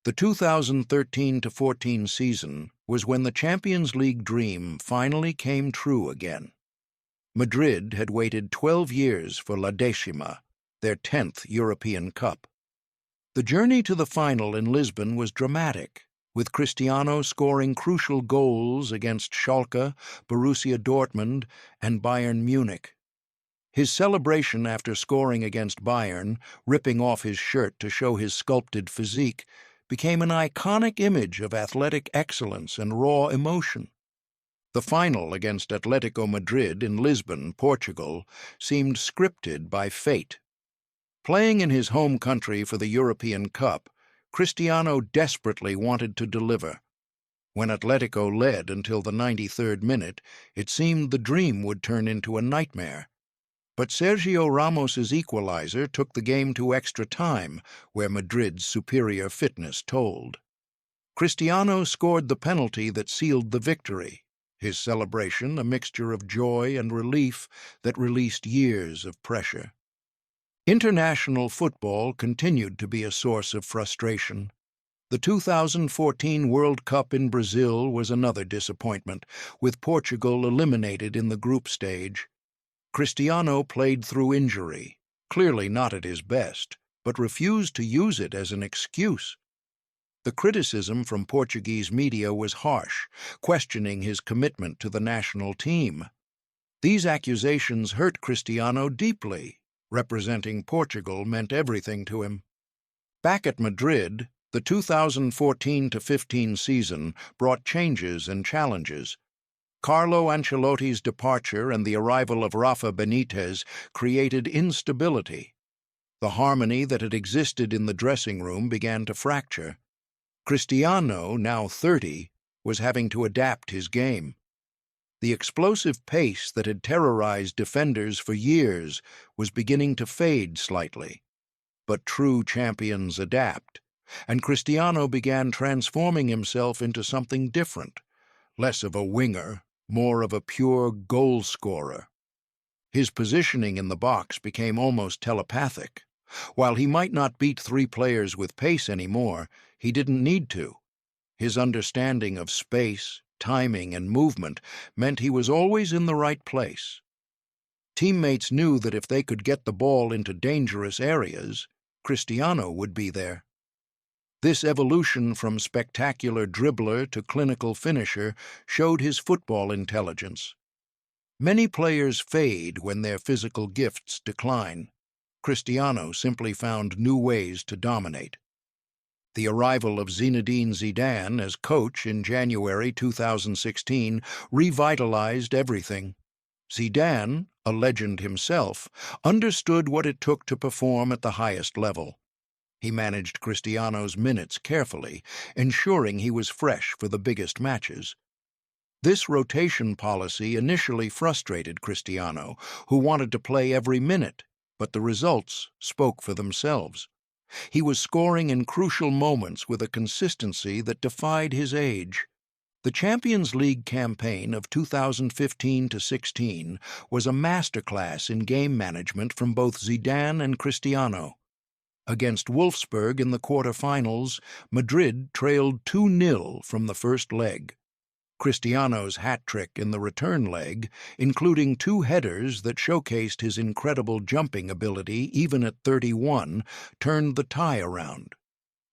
The 2013-14 season was when the Champions League dream finally came true again. Madrid had waited 12 years for La Decima, their 10th European Cup. The journey to the final in Lisbon was dramatic, with Cristiano scoring crucial goals against Schalke, Borussia Dortmund, and Bayern Munich. His celebration after scoring against Bayern, ripping off his shirt to show his sculpted physique, became an iconic image of athletic excellence and raw emotion. The final against Atletico Madrid in Lisbon, Portugal, seemed scripted by fate. Playing in his home country for the European Cup, Cristiano desperately wanted to deliver. When Atletico led until the 93rd minute, it seemed the dream would turn into a nightmare. But Sergio Ramos's equalizer took the game to extra time, where Madrid's superior fitness told. Cristiano scored the penalty that sealed the victory, his celebration a mixture of joy and relief that released years of pressure. International football continued to be a source of frustration. The 2014 World Cup in Brazil was another disappointment, with Portugal eliminated in the group stage. Cristiano played through injury, clearly not at his best, but refused to use it as an excuse. The criticism from Portuguese media was harsh, questioning his commitment to the national team. These accusations hurt Cristiano deeply. Representing Portugal meant everything to him. Back at Madrid, the 2014-15 season brought changes and challenges. Carlo Ancelotti's departure and the arrival of Rafa Benitez created instability. The harmony that had existed in the dressing room began to fracture. Cristiano, now 30, was having to adapt his game. The explosive pace that had terrorized defenders for years was beginning to fade slightly. But true champions adapt, and Cristiano began transforming himself into something different, less of a winger, more of a pure goal scorer. His positioning in the box became almost telepathic. While he might not beat three players with pace anymore, he didn't need to. His understanding of space, timing, and movement meant he was always in the right place. Teammates knew that if they could get the ball into dangerous areas, Cristiano would be there. This evolution from spectacular dribbler to clinical finisher showed his football intelligence. Many players fade when their physical gifts decline. Cristiano simply found new ways to dominate. The arrival of Zinedine Zidane as coach in January 2016 revitalized everything. Zidane, a legend himself, understood what it took to perform at the highest level. He managed Cristiano's minutes carefully, ensuring he was fresh for the biggest matches. This rotation policy initially frustrated Cristiano, who wanted to play every minute, but the results spoke for themselves. He was scoring in crucial moments with a consistency that defied his age. The Champions League campaign of 2015-16 was a masterclass in game management from both Zidane and Cristiano. Against Wolfsburg in the quarter-finals, Madrid trailed 2-0 from the first leg. Cristiano's hat-trick in the return leg, including two headers that showcased his incredible jumping ability even at 31, turned the tie around.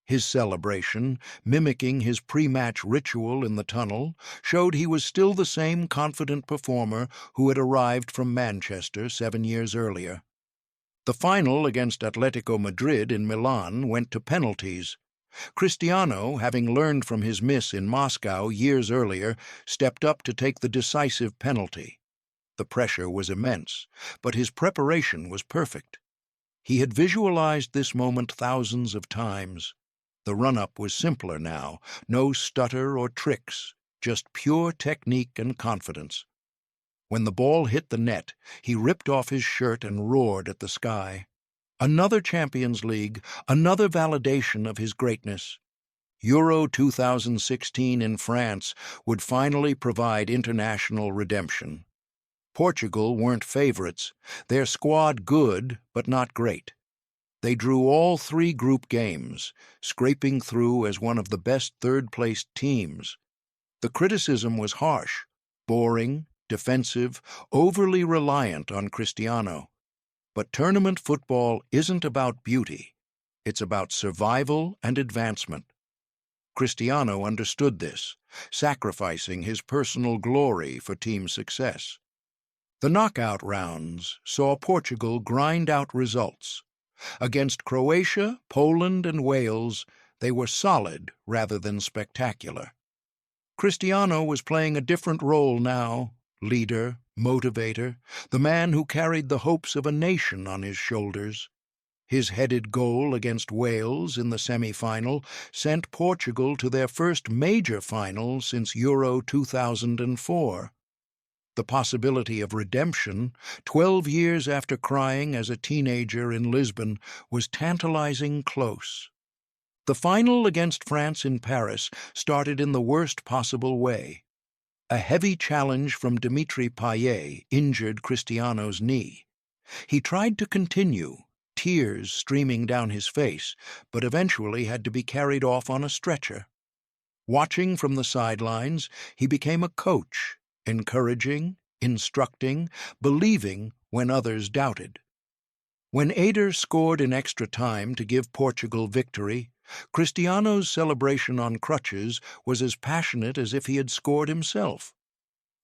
His celebration, mimicking his pre-match ritual in the tunnel, showed he was still the same confident performer who had arrived from Manchester 7 years earlier. The final against Atletico Madrid in Milan went to penalties. Cristiano, having learned from his miss in Moscow years earlier, stepped up to take the decisive penalty. The pressure was immense, but his preparation was perfect. He had visualized this moment thousands of times. The run-up was simpler now, no stutter or tricks, just pure technique and confidence. When the ball hit the net, he ripped off his shirt and roared at the sky. Another Champions League, another validation of his greatness. Euro 2016 in France would finally provide international redemption. Portugal weren't favorites, their squad good but not great. They drew all three group games, scraping through as one of the best third-placed teams. The criticism was harsh, boring, defensive, overly reliant on Cristiano. But tournament football isn't about beauty. It's about survival and advancement. Cristiano understood this, sacrificing his personal glory for team success. The knockout rounds saw Portugal grind out results. Against Croatia, Poland, and Wales, they were solid rather than spectacular. Cristiano was playing a different role now: leader, motivator, the man who carried the hopes of a nation on his shoulders. His headed goal against Wales in the semi-final sent Portugal to their first major final since Euro 2004. The possibility of redemption, 12 years after crying as a teenager in Lisbon, was tantalizing close. The final against France in Paris started in the worst possible way. A heavy challenge from Dimitri Payet injured Cristiano's knee. He tried to continue, tears streaming down his face, but eventually had to be carried off on a stretcher. Watching from the sidelines, he became a coach, encouraging, instructing, believing when others doubted. When Eder scored in extra time to give Portugal victory, Cristiano's celebration on crutches was as passionate as if he had scored himself.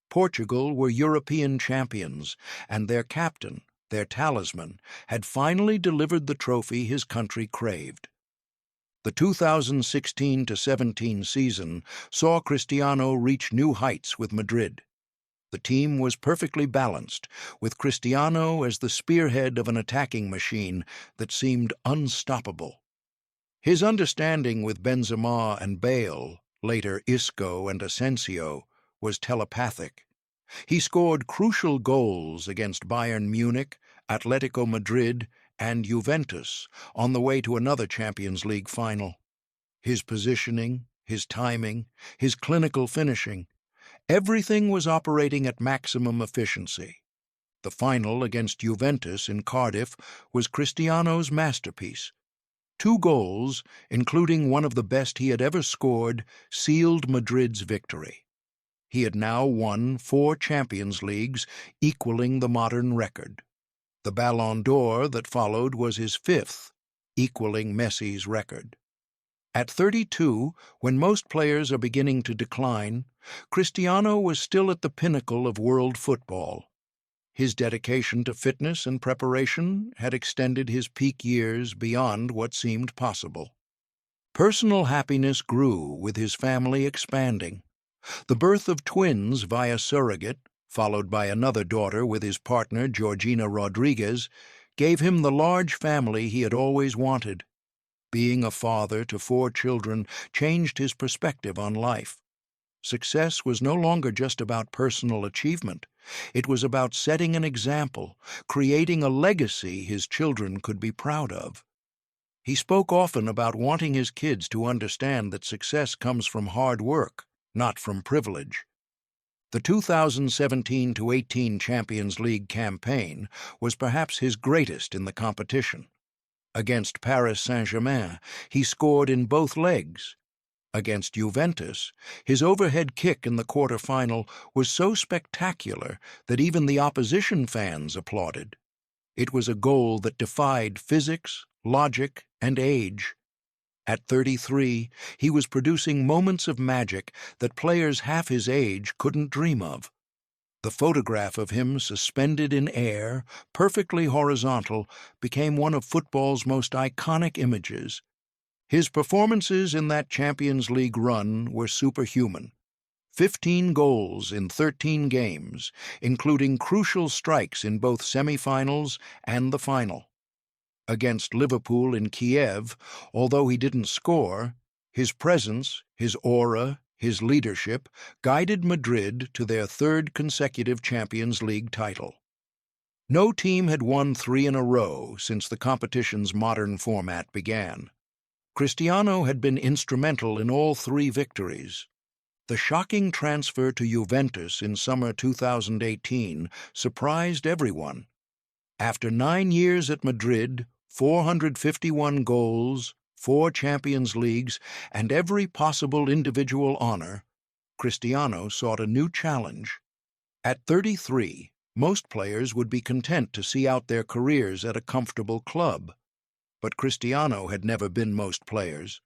Portugal were European champions, and their captain, their talisman, had finally delivered the trophy his country craved. The 2016-17 season saw Cristiano reach new heights with Madrid. The team was perfectly balanced, with Cristiano as the spearhead of an attacking machine that seemed unstoppable. His understanding with Benzema and Bale, later Isco and Asensio, was telepathic. He scored crucial goals against Bayern Munich, Atletico Madrid, and Juventus on the way to another Champions League final. His positioning, his timing, his clinical finishing, everything was operating at maximum efficiency. The final against Juventus in Cardiff was Cristiano's masterpiece. 2 goals, including one of the best he had ever scored, sealed Madrid's victory. He had now won 4 Champions Leagues, equaling the modern record. The Ballon d'Or that followed was his 5th, equaling Messi's record. At 32, when most players are beginning to decline, Cristiano was still at the pinnacle of world football. His dedication to fitness and preparation had extended his peak years beyond what seemed possible. Personal happiness grew with his family expanding. The birth of twins via surrogate, followed by another daughter with his partner Georgina Rodriguez, gave him the large family he had always wanted. Being a father to 4 children changed his perspective on life. Success was no longer just about personal achievement. It was about setting an example, creating a legacy his children could be proud of. He spoke often about wanting his kids to understand that success comes from hard work, not from privilege. The 2017-18 Champions League campaign was perhaps his greatest in the competition. Against Paris Saint-Germain, he scored in both legs. Against Juventus, his overhead kick in the quarter-final was so spectacular that even the opposition fans applauded. It was a goal that defied physics, logic, and age. At 33, he was producing moments of magic that players half his age couldn't dream of. The photograph of him suspended in air, perfectly horizontal, became one of football's most iconic images. His performances in that Champions League run were superhuman. 15 goals in 13 games, including crucial strikes in both semi-finals and the final. Against Liverpool in Kiev, although he didn't score, his presence, his aura, his leadership guided Madrid to their 3rd consecutive Champions League title. No team had won 3 in a row since the competition's modern format began. Cristiano had been instrumental in all 3 victories. The shocking transfer to Juventus in summer 2018 surprised everyone. After 9 years at Madrid, 451 goals, 4 Champions Leagues, and every possible individual honor, Cristiano sought a new challenge. At 33, most players would be content to see out their careers at a comfortable club. But Cristiano had never been most players.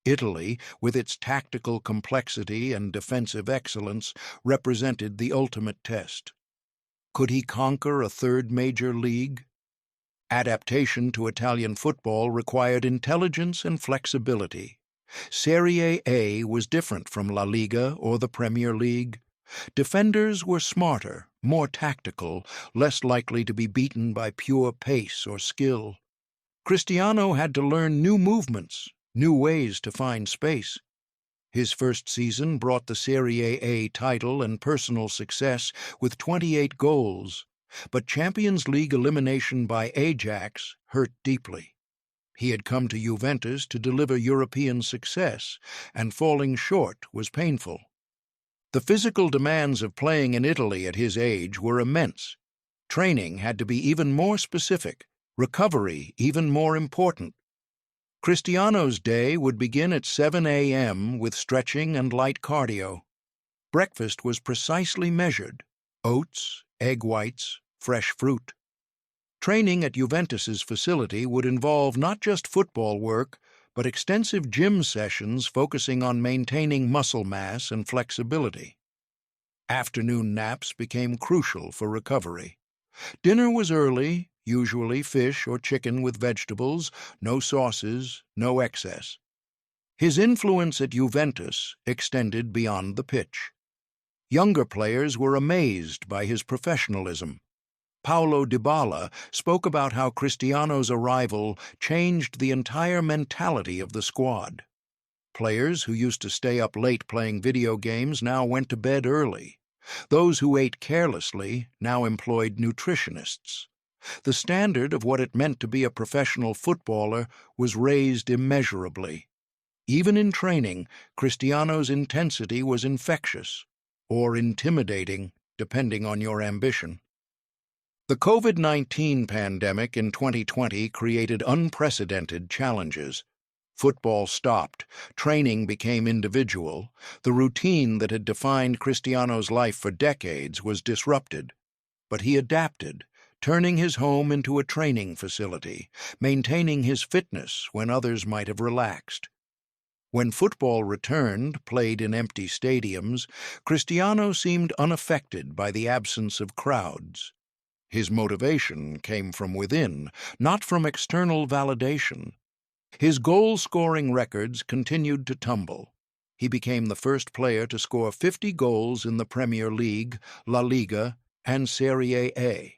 Italy, with its tactical complexity and defensive excellence, represented the ultimate test. Could he conquer a third major league? Adaptation to Italian football required intelligence and flexibility. Serie A was different from La Liga or the Premier League. Defenders were smarter, more tactical, less likely to be beaten by pure pace or skill. Cristiano had to learn new movements, new ways to find space. His first season brought the Serie A title and personal success with 28 goals, but Champions League elimination by Ajax hurt deeply. He had come to Juventus to deliver European success, and falling short was painful. The physical demands of playing in Italy at his age were immense. Training had to be even more specific, recovery even more important. Cristiano's day would begin at 7 a.m. with stretching and light cardio. Breakfast was precisely measured: oats, egg whites, fresh fruit. Training at Juventus's facility would involve not just football work, but extensive gym sessions focusing on maintaining muscle mass and flexibility. Afternoon naps became crucial for recovery. Dinner was early, usually fish or chicken with vegetables, no sauces, no excess. His influence at Juventus extended beyond the pitch. Younger players were amazed by his professionalism. Paulo Dybala spoke about how Cristiano's arrival changed the entire mentality of the squad. Players who used to stay up late playing video games now went to bed early. Those who ate carelessly now employed nutritionists. The standard of what it meant to be a professional footballer was raised immeasurably. Even in training, Cristiano's intensity was infectious, or intimidating, depending on your ambition. The COVID-19 pandemic in 2020 created unprecedented challenges. Football stopped, training became individual, the routine that had defined Cristiano's life for decades was disrupted. But he adapted, turning his home into a training facility, maintaining his fitness when others might have relaxed. When football returned, played in empty stadiums, Cristiano seemed unaffected by the absence of crowds. His motivation came from within, not from external validation. His goal-scoring records continued to tumble. He became the first player to score 50 goals in the Premier League, La Liga, and Serie A.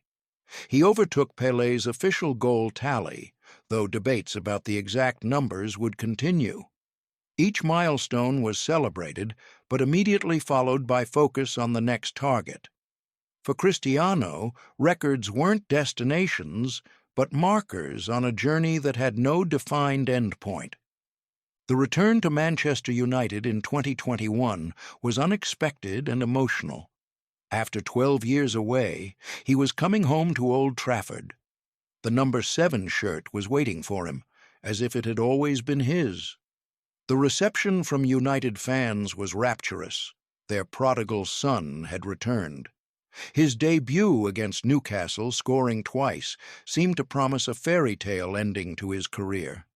He overtook Pelé's official goal tally, though debates about the exact numbers would continue. Each milestone was celebrated, but immediately followed by focus on the next target. For Cristiano, records weren't destinations, but markers on a journey that had no defined endpoint. The return to Manchester United in 2021 was unexpected and emotional. After 12 years away, he was coming home to Old Trafford. The number 7 shirt was waiting for him, as if it had always been his. The reception from United fans was rapturous. Their prodigal son had returned. His debut against Newcastle, scoring twice, seemed to promise a fairy tale ending to his career.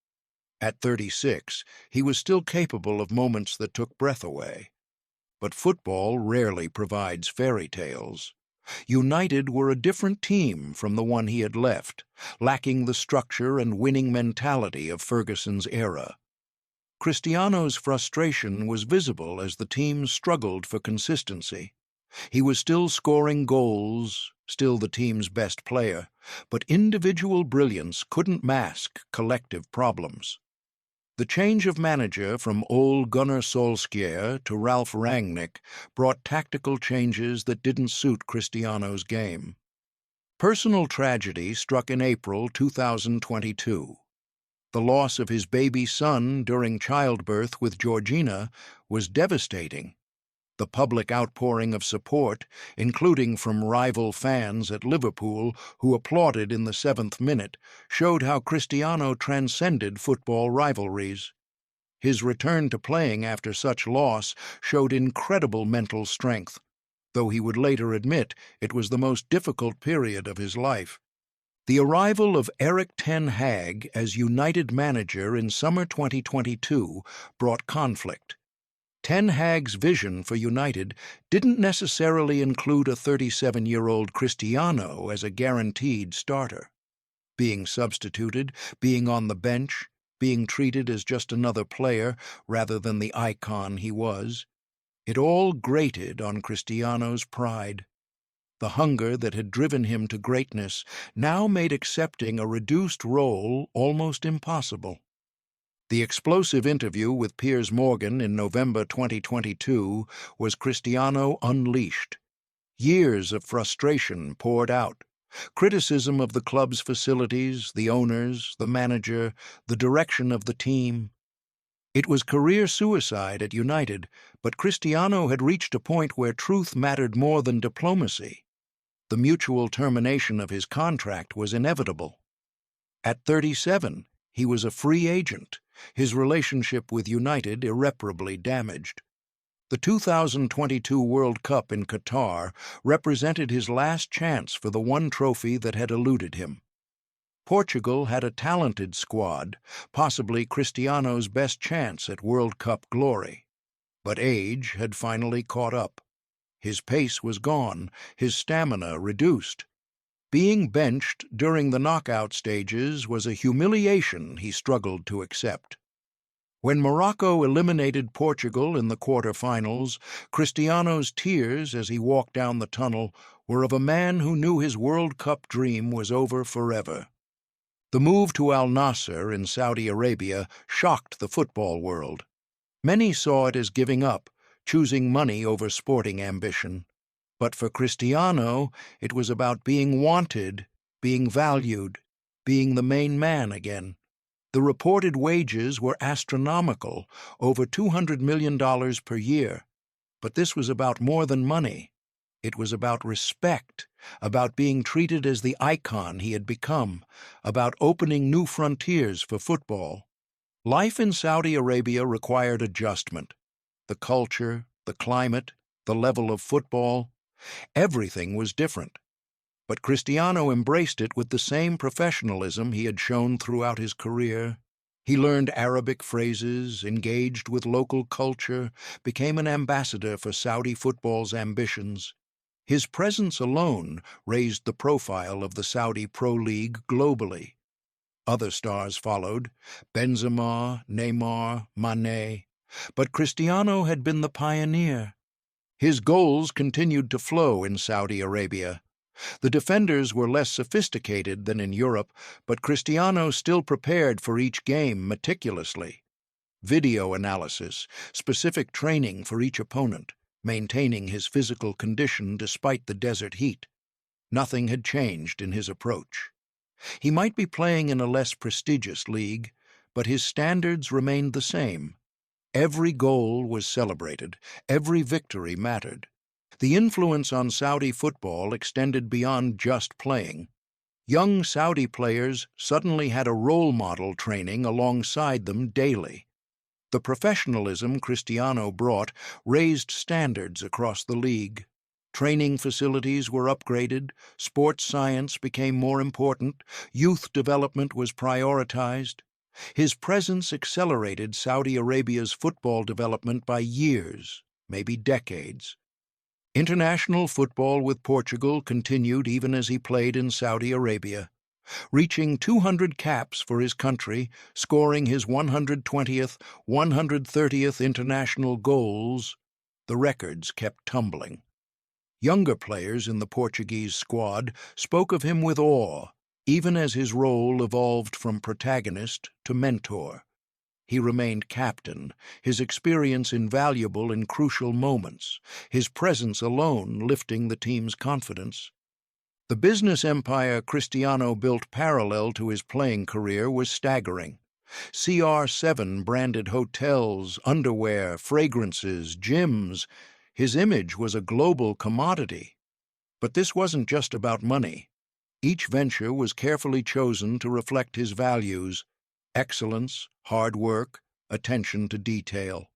At 36, he was still capable of moments that took breath away. But football rarely provides fairy tales. United were a different team from the one he had left, lacking the structure and winning mentality of Ferguson's era. Cristiano's frustration was visible as the team struggled for consistency. He was still scoring goals, still the team's best player, but individual brilliance couldn't mask collective problems. The change of manager from Ole Gunnar Solskjaer to Ralf Rangnick brought tactical changes that didn't suit Cristiano's game. Personal tragedy struck in April 2022. The loss of his baby son during childbirth with Georgina was devastating. The public outpouring of support, including from rival fans at Liverpool who applauded in the 7th minute, showed how Cristiano transcended football rivalries. His return to playing after such loss showed incredible mental strength, though he would later admit it was the most difficult period of his life. The arrival of Erik ten Hag as United manager in summer 2022 brought conflict. Ten Hag's vision for United didn't necessarily include a 37-year-old Cristiano as a guaranteed starter. Being substituted, being on the bench, being treated as just another player rather than the icon he was, it all grated on Cristiano's pride. The hunger that had driven him to greatness now made accepting a reduced role almost impossible. The explosive interview with Piers Morgan in November 2022 was Cristiano unleashed. Years of frustration poured out. Criticism of the club's facilities, the owners, the manager, the direction of the team. It was career suicide at United, but Cristiano had reached a point where truth mattered more than diplomacy. The mutual termination of his contract was inevitable. At 37, he was a free agent, his relationship with United irreparably damaged. The 2022 World Cup in Qatar represented his last chance for the one trophy that had eluded him. Portugal had a talented squad, possibly Cristiano's best chance at World Cup glory. But age had finally caught up. His pace was gone, his stamina reduced. Being benched during the knockout stages was a humiliation he struggled to accept. When Morocco eliminated Portugal in the quarter-finals, Cristiano's tears as he walked down the tunnel were of a man who knew his World Cup dream was over forever. The move to Al Nassr in Saudi Arabia shocked the football world. Many saw it as giving up, choosing money over sporting ambition. But for Cristiano, it was about being wanted, being valued, being the main man again. The reported wages were astronomical, over $200 million per year. But this was about more than money. It was about respect, about being treated as the icon he had become, about opening new frontiers for football. Life in Saudi Arabia required adjustment. The culture, the climate, the level of football, everything was different. But Cristiano embraced it with the same professionalism he had shown throughout his career. He learned Arabic phrases, engaged with local culture, became an ambassador for Saudi football's ambitions. His presence alone raised the profile of the Saudi Pro League globally. Other stars followed, Benzema, Neymar, Mané. But Cristiano had been the pioneer. His goals continued to flow in Saudi Arabia. The defenders were less sophisticated than in Europe, but Cristiano still prepared for each game meticulously. Video analysis, specific training for each opponent, maintaining his physical condition despite the desert heat. Nothing had changed in his approach. He might be playing in a less prestigious league, but his standards remained the same. Every goal was celebrated, every victory mattered. The influence on Saudi football extended beyond just playing. Young Saudi players suddenly had a role model training alongside them daily. The professionalism Cristiano brought raised standards across the league. Training facilities were upgraded, sports science became more important, youth development was prioritized. His presence accelerated Saudi Arabia's football development by years, maybe decades. International football with Portugal continued even as he played in Saudi Arabia, reaching 200 caps for his country, scoring his 120th, 130th international goals. The records kept tumbling. Younger players in the Portuguese squad spoke of him with awe, even as his role evolved from protagonist to mentor. He remained captain, his experience invaluable in crucial moments, his presence alone lifting the team's confidence. The business empire Cristiano built parallel to his playing career was staggering. CR7 branded hotels, underwear, fragrances, gyms. His image was a global commodity. But this wasn't just about money. Each venture was carefully chosen to reflect his values: excellence, hard work, attention to detail.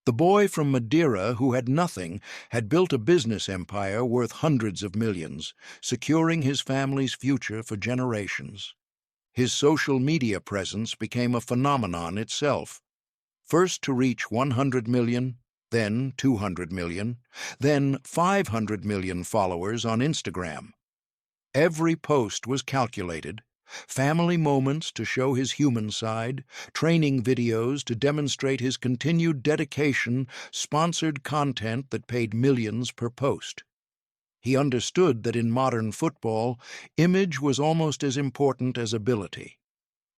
The boy from Madeira, who had nothing, had built a business empire worth hundreds of millions, securing his family's future for generations. His social media presence became a phenomenon itself. First to reach 100 million, then 200 million, then 500 million followers on Instagram. Every post was calculated: family moments to show his human side, training videos to demonstrate his continued dedication, sponsored content that paid millions per post. He understood that in modern football, image was almost as important as ability.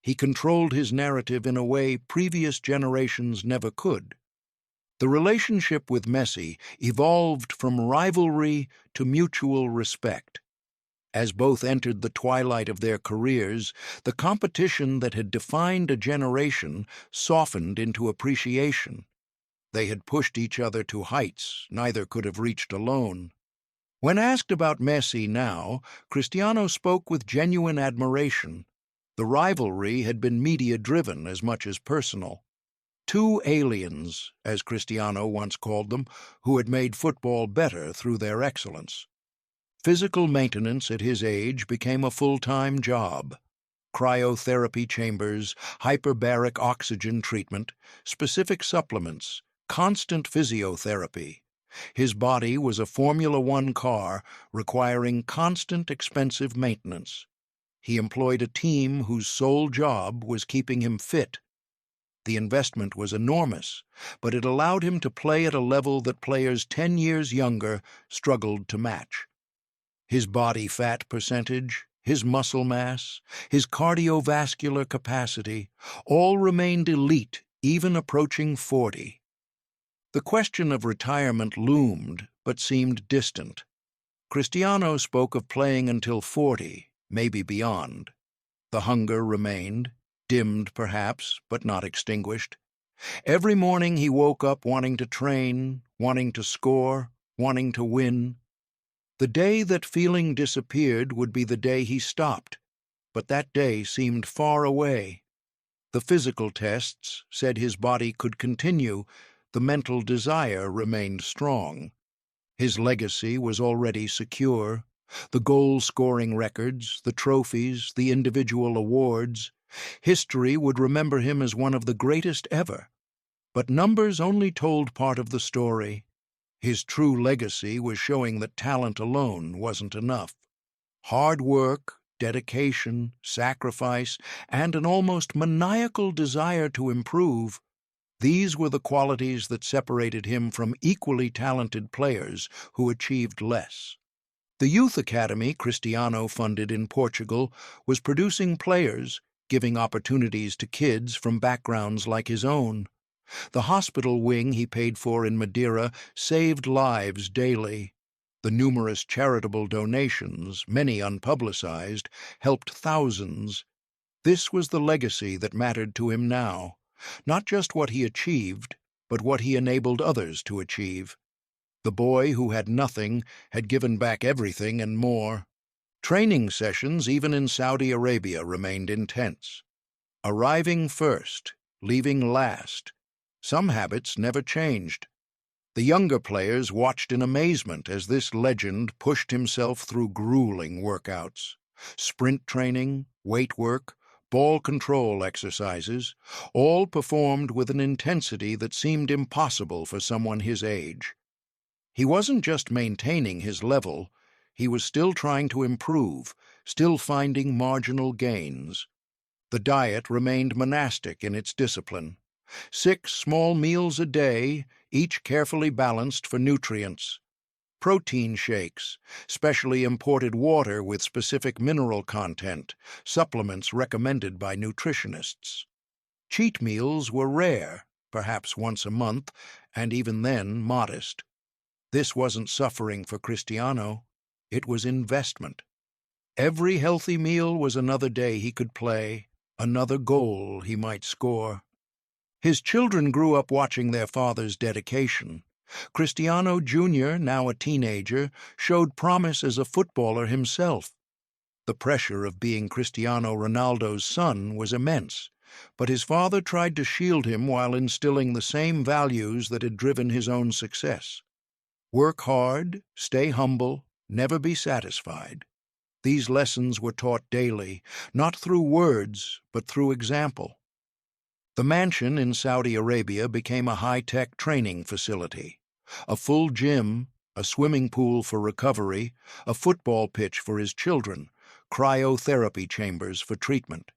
He controlled his narrative in a way previous generations never could. The relationship with Messi evolved from rivalry to mutual respect. As both entered the twilight of their careers, the competition that had defined a generation softened into appreciation. They had pushed each other to heights neither could have reached alone. When asked about Messi now, Cristiano spoke with genuine admiration. The rivalry had been media-driven as much as personal. Two aliens, as Cristiano once called them, who had made football better through their excellence. Physical maintenance at his age became a full-time job. Cryotherapy chambers, hyperbaric oxygen treatment, specific supplements, constant physiotherapy. His body was a Formula One car requiring constant, expensive maintenance. He employed a team whose sole job was keeping him fit. The investment was enormous, but it allowed him to play at a level that players 10 years younger struggled to match. His body fat percentage, his muscle mass, his cardiovascular capacity, all remained elite, even approaching 40. The question of retirement loomed, but seemed distant. Cristiano spoke of playing until 40, maybe beyond. The hunger remained, dimmed perhaps, but not extinguished. Every morning he woke up wanting to train, wanting to score, wanting to win. The day that feeling disappeared would be the day he stopped, but that day seemed far away. The physical tests said his body could continue. The mental desire remained strong. His legacy was already secure. The goal-scoring records, the trophies, the individual awards. History would remember him as one of the greatest ever. But numbers only told part of the story. His true legacy was showing that talent alone wasn't enough. Hard work, dedication, sacrifice, and an almost maniacal desire to improve, these were the qualities that separated him from equally talented players who achieved less. The youth academy Cristiano funded in Portugal was producing players, giving opportunities to kids from backgrounds like his own. The hospital wing he paid for in Madeira saved lives daily. The numerous charitable donations, many unpublicized, helped thousands. This was the legacy that mattered to him now. Not just what he achieved, but what he enabled others to achieve. The boy who had nothing had given back everything and more. Training sessions, even in Saudi Arabia, remained intense. Arriving first, leaving last. Some habits never changed. The younger players watched in amazement as this legend pushed himself through grueling workouts. Sprint training, weight work, ball control exercises, all performed with an intensity that seemed impossible for someone his age. He wasn't just maintaining his level, he was still trying to improve, still finding marginal gains. The diet remained monastic in its discipline. 6 small meals a day, each carefully balanced for nutrients. Protein shakes, specially imported water with specific mineral content, supplements recommended by nutritionists. Cheat meals were rare, perhaps once a month, and even then modest. This wasn't suffering for Cristiano, it was investment. Every healthy meal was another day he could play, another goal he might score. His children grew up watching their father's dedication. Cristiano Jr., now a teenager, showed promise as a footballer himself. The pressure of being Cristiano Ronaldo's son was immense, but his father tried to shield him while instilling the same values that had driven his own success. Work hard, stay humble, never be satisfied. These lessons were taught daily, not through words, but through example. The mansion in Saudi Arabia became a high-tech training facility. A full gym, a swimming pool for recovery, a football pitch for his children, cryotherapy chambers for treatment.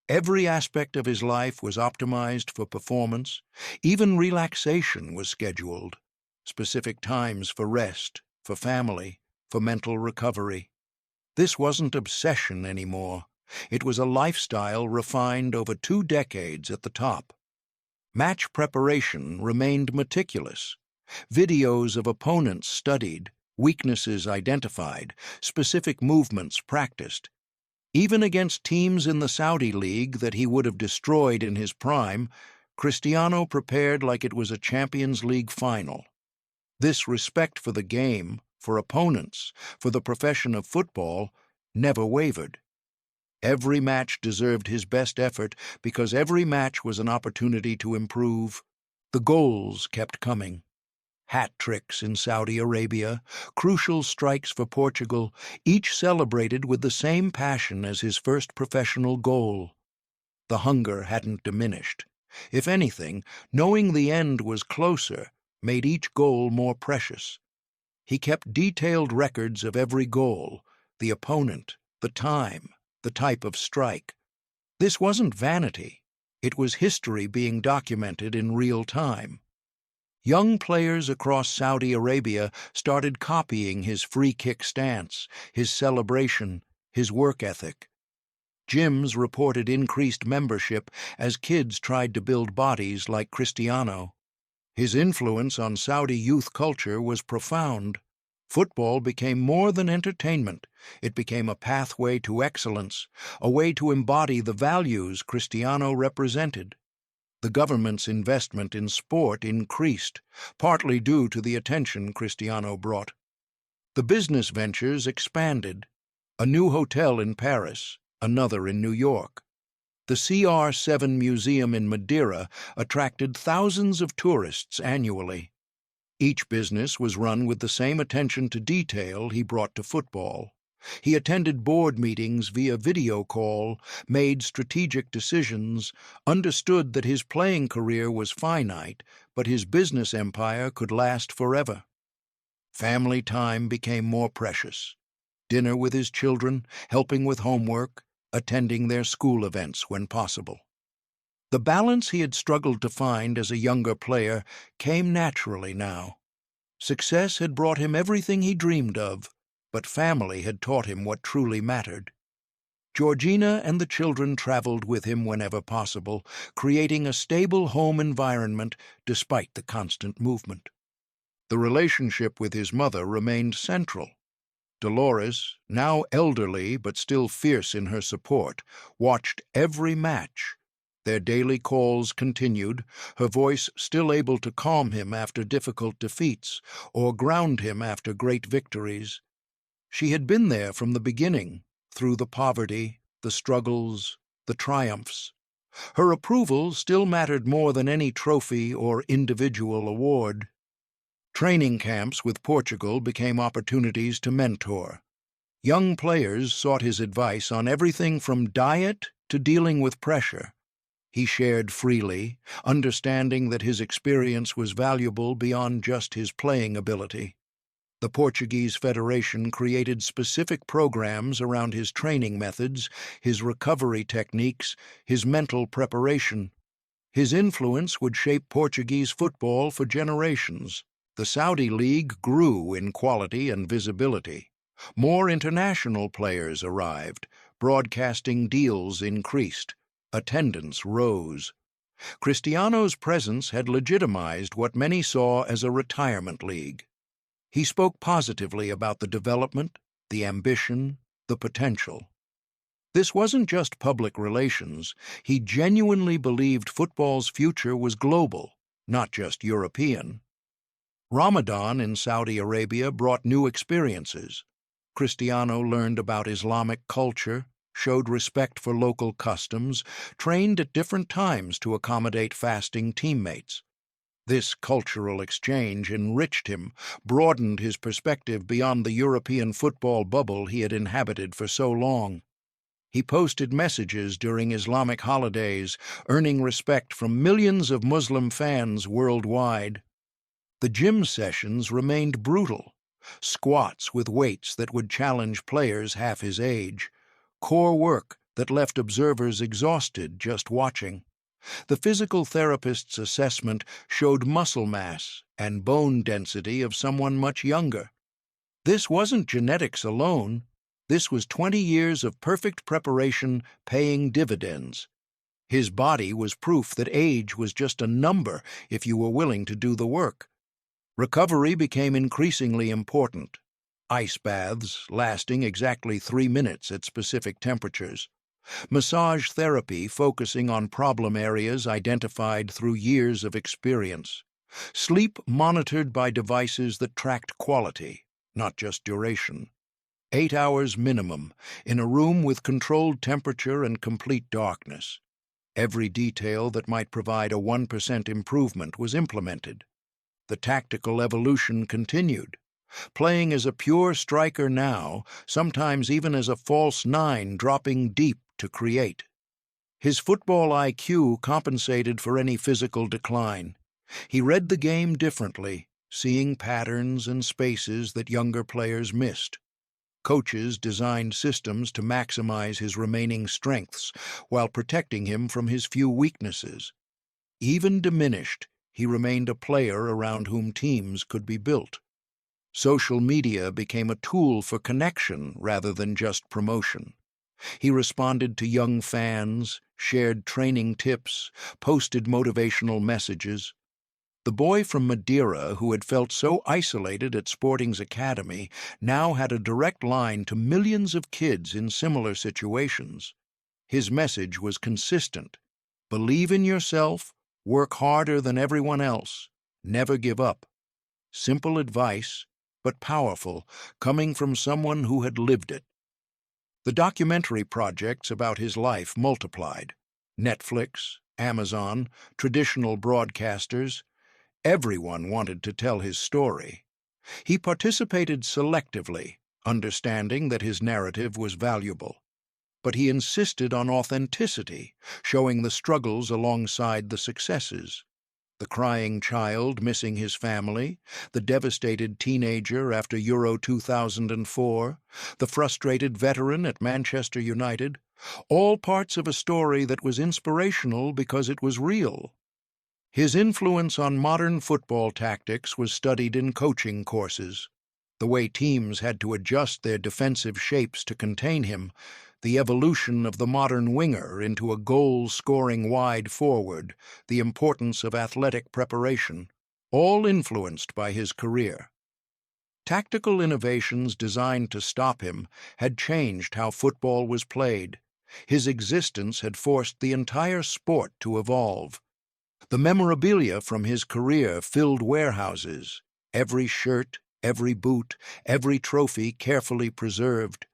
Every aspect of his life was optimized for performance. Even relaxation was scheduled. Specific times for rest, for family, for mental recovery. This wasn't obsession anymore. It was a lifestyle refined over 2 decades at the top. Match preparation remained meticulous. Videos of opponents studied, weaknesses identified, specific movements practiced. Even against teams in the Saudi League that he would have destroyed in his prime, Cristiano prepared like it was a Champions League final. This respect for the game, for opponents, for the profession of football, never wavered. Every match deserved his best effort because every match was an opportunity to improve. The goals kept coming. Hat tricks in Saudi Arabia, crucial strikes for Portugal, each celebrated with the same passion as his first professional goal. The hunger hadn't diminished. If anything, knowing the end was closer made each goal more precious. He kept detailed records of every goal, the opponent, the time, the type of strike. This wasn't vanity. It was history being documented in real time. Young players across Saudi Arabia started copying his free kick stance, his celebration, his work ethic. Gyms reported increased membership as kids tried to build bodies like Cristiano. His influence on Saudi youth culture was profound. Football became more than entertainment. It became a pathway to excellence, a way to embody the values Cristiano represented. The government's investment in sport increased, partly due to the attention Cristiano brought. The business ventures expanded. A new hotel in Paris, another in New York. The CR7 Museum in Madeira attracted thousands of tourists annually. Each business was run with the same attention to detail he brought to football. He attended board meetings via video call, made strategic decisions, understood that his playing career was finite, but his business empire could last forever. Family time became more precious. Dinner with his children, helping with homework, attending their school events when possible. The balance he had struggled to find as a younger player came naturally now. Success had brought him everything he dreamed of, but family had taught him what truly mattered. Georgina and the children traveled with him whenever possible, creating a stable home environment despite the constant movement. The relationship with his mother remained central. Dolores, now elderly but still fierce in her support, watched every match. Their daily calls continued, her voice still able to calm him after difficult defeats or ground him after great victories. She had been there from the beginning, through the poverty, the struggles, the triumphs. Her approval still mattered more than any trophy or individual award. Training camps with Portugal became opportunities to mentor. Young players sought his advice on everything from diet to dealing with pressure. He shared freely, understanding that his experience was valuable beyond just his playing ability. The Portuguese Federation created specific programs around his training methods, his recovery techniques, his mental preparation. His influence would shape Portuguese football for generations. The Saudi League grew in quality and visibility. More international players arrived, broadcasting deals increased, attendance rose. Cristiano's presence had legitimized what many saw as a retirement league. He spoke positively about the development, the ambition, the potential. This wasn't just public relations. He genuinely believed football's future was global, not just European. Ramadan in Saudi Arabia brought new experiences. Cristiano learned about Islamic culture, showed respect for local customs, trained at different times to accommodate fasting teammates. This cultural exchange enriched him, broadened his perspective beyond the European football bubble he had inhabited for so long. He posted messages during Islamic holidays, earning respect from millions of Muslim fans worldwide. The gym sessions remained brutal. Squats with weights that would challenge players half his age. Core work that left observers exhausted just watching. The physical therapist's assessment showed muscle mass and bone density of someone much younger. This wasn't genetics alone. This was 20 years of perfect preparation paying dividends. His body was proof that age was just a number if you were willing to do the work. Recovery became increasingly important. Ice baths lasting exactly 3 minutes at specific temperatures. Massage therapy focusing on problem areas identified through years of experience. Sleep monitored by devices that tracked quality, not just duration. 8 hours minimum, in a room with controlled temperature and complete darkness. Every detail that might provide a 1% improvement was implemented. The tactical evolution continued, playing as a pure striker now, sometimes even as a false nine dropping deep to create. His football IQ compensated for any physical decline. He read the game differently, seeing patterns and spaces that younger players missed. Coaches designed systems to maximize his remaining strengths while protecting him from his few weaknesses. Even diminished, he remained a player around whom teams could be built. Social media became a tool for connection rather than just promotion. He responded to young fans, shared training tips, posted motivational messages. The boy from Madeira, who had felt so isolated at Sporting's academy, now had a direct line to millions of kids in similar situations. His message was consistent. Believe in yourself, work harder than everyone else, never give up. Simple advice, but powerful, coming from someone who had lived it. The documentary projects about his life multiplied. Netflix, Amazon, traditional broadcasters. Everyone wanted to tell his story. He participated selectively, understanding that his narrative was valuable. But he insisted on authenticity, showing the struggles alongside the successes. The crying child missing his family, the devastated teenager after Euro 2004, the frustrated veteran at Manchester United, all parts of a story that was inspirational because it was real. His influence on modern football tactics was studied in coaching courses. The way teams had to adjust their defensive shapes to contain him, the evolution of the modern winger into a goal-scoring wide forward, the importance of athletic preparation, all influenced by his career. Tactical innovations designed to stop him had changed how football was played. His existence had forced the entire sport to evolve. The memorabilia from his career filled warehouses, every shirt, every boot, every trophy carefully preserved.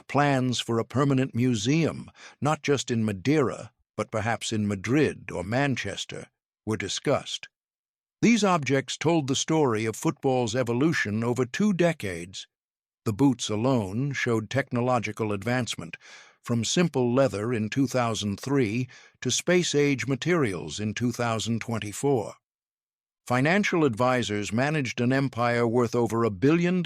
Plans for a permanent museum, not just in Madeira, but perhaps in Madrid or Manchester, were discussed. These objects told the story of football's evolution over 2 decades. The boots alone showed technological advancement, from simple leather in 2003 to space-age materials in 2024. Financial advisors managed an empire worth over $1 billion,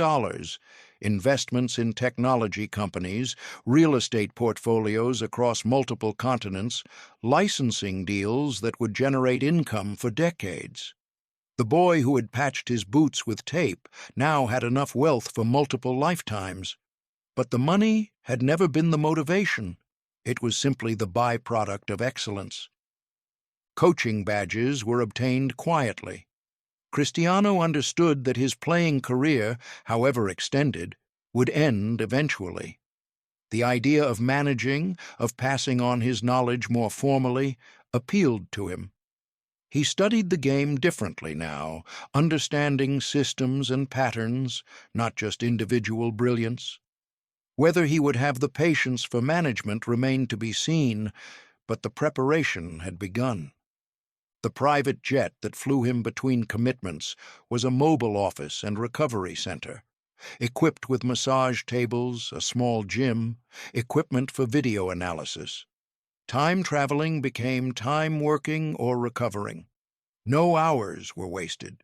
investments in technology companies, real estate portfolios across multiple continents, licensing deals that would generate income for decades. The boy who had patched his boots with tape now had enough wealth for multiple lifetimes. But the money had never been the motivation. It was simply the byproduct of excellence. Coaching badges were obtained quietly. Cristiano understood that his playing career, however extended, would end eventually. The idea of managing, of passing on his knowledge more formally, appealed to him. He studied the game differently now, understanding systems and patterns, not just individual brilliance. Whether he would have the patience for management remained to be seen, but the preparation had begun. The private jet that flew him between commitments was a mobile office and recovery center, equipped with massage tables, a small gym, equipment for video analysis. Time traveling became time working or recovering. No hours were wasted.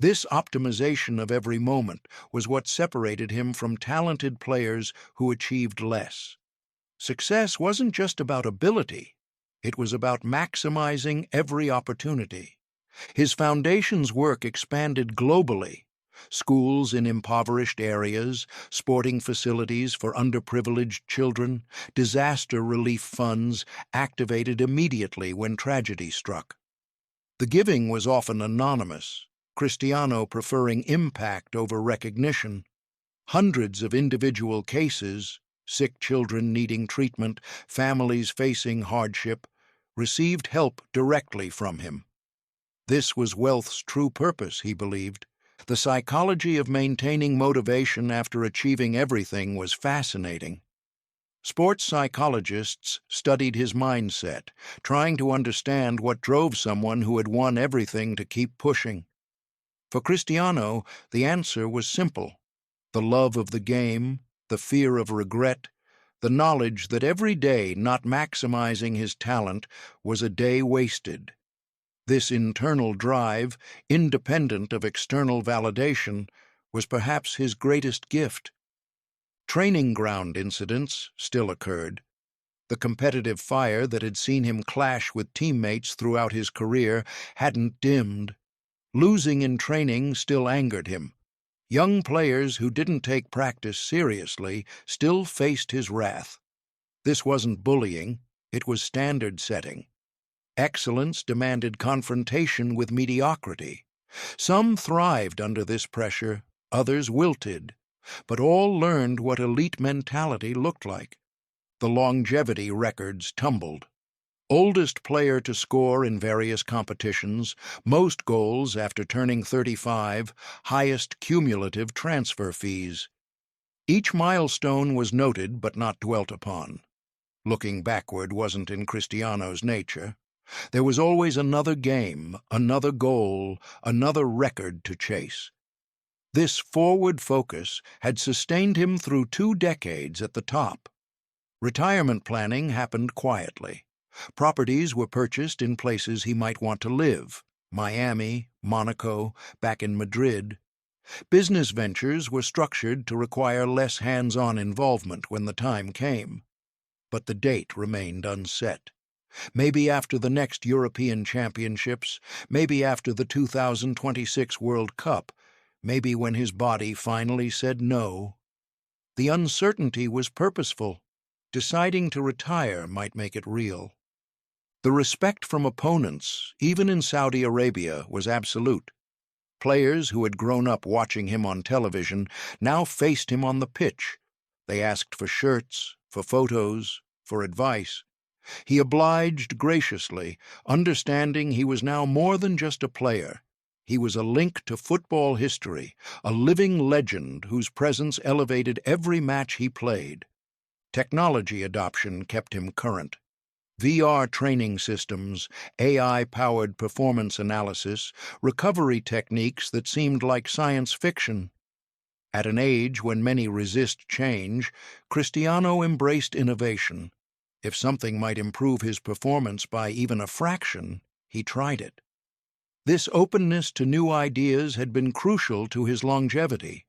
This optimization of every moment was what separated him from talented players who achieved less. Success wasn't just about ability, it was about maximizing every opportunity. His foundation's work expanded globally. Schools in impoverished areas, sporting facilities for underprivileged children, disaster relief funds activated immediately when tragedy struck. The giving was often anonymous, Cristiano preferring impact over recognition. Hundreds of individual cases, sick children needing treatment, families facing hardship, received help directly from him. This was wealth's true purpose, he believed. The psychology of maintaining motivation after achieving everything was fascinating. Sports psychologists studied his mindset, trying to understand what drove someone who had won everything to keep pushing. For Cristiano, the answer was simple: the love of the game, the fear of regret, the knowledge that every day not maximizing his talent was a day wasted. This internal drive, independent of external validation, was perhaps his greatest gift. Training ground incidents still occurred. The competitive fire that had seen him clash with teammates throughout his career hadn't dimmed. Losing in training still angered him. Young players who didn't take practice seriously still faced his wrath. This wasn't bullying, it was standard setting. Excellence demanded confrontation with mediocrity. Some thrived under this pressure, others wilted, but all learned what elite mentality looked like. The longevity records tumbled. Oldest player to score in various competitions, most goals after turning 35, highest cumulative transfer fees. Each milestone was noted but not dwelt upon. Looking backward wasn't in Cristiano's nature. There was always another game, another goal, another record to chase. This forward focus had sustained him through 2 decades at the top. Retirement planning happened quietly. Properties were purchased in places he might want to live: Miami, Monaco, back in Madrid. Business ventures were structured to require less hands-on involvement when the time came. But the date remained unset. Maybe after the next European Championships, maybe after the 2026 World Cup, maybe when his body finally said no. The uncertainty was purposeful. Deciding to retire might make it real. The respect from opponents, even in Saudi Arabia, was absolute. Players who had grown up watching him on television now faced him on the pitch. They asked for shirts, for photos, for advice. He obliged graciously, understanding he was now more than just a player. He was a link to football history, a living legend whose presence elevated every match he played. Technology adoption kept him current. VR training systems, AI-powered performance analysis, recovery techniques that seemed like science fiction. At an age when many resist change, Cristiano embraced innovation. If something might improve his performance by even a fraction, he tried it. This openness to new ideas had been crucial to his longevity.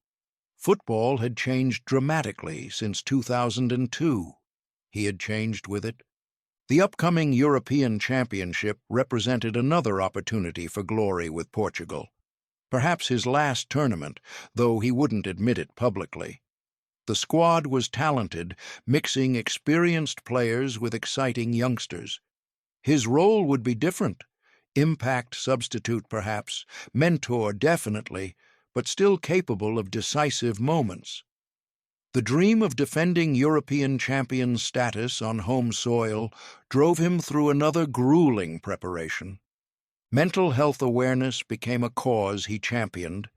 Football had changed dramatically since 2002. He had changed with it. The upcoming European Championship represented another opportunity for glory with Portugal. Perhaps his last tournament, though he wouldn't admit it publicly. The squad was talented, mixing experienced players with exciting youngsters. His role would be different. Impact substitute, perhaps, mentor, definitely, but still capable of decisive moments. The dream of defending European champion status on home soil drove him through another grueling preparation. Mental health awareness became a cause he championed.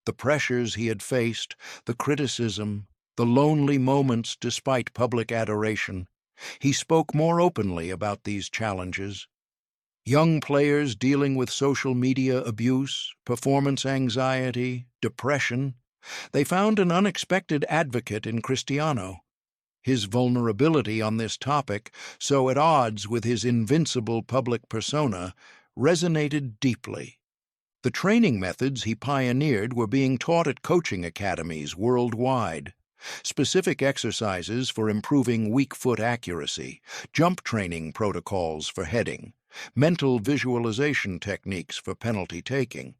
The pressures he had faced, the criticism, the lonely moments despite public adoration. He spoke more openly about these challenges. Young players dealing with social media abuse, performance anxiety, depression, they found an unexpected advocate in Cristiano. His vulnerability on this topic, so at odds with his invincible public persona, resonated deeply. The training methods he pioneered were being taught at coaching academies worldwide. Specific exercises for improving weak foot accuracy, jump training protocols for heading, mental visualization techniques for penalty taking.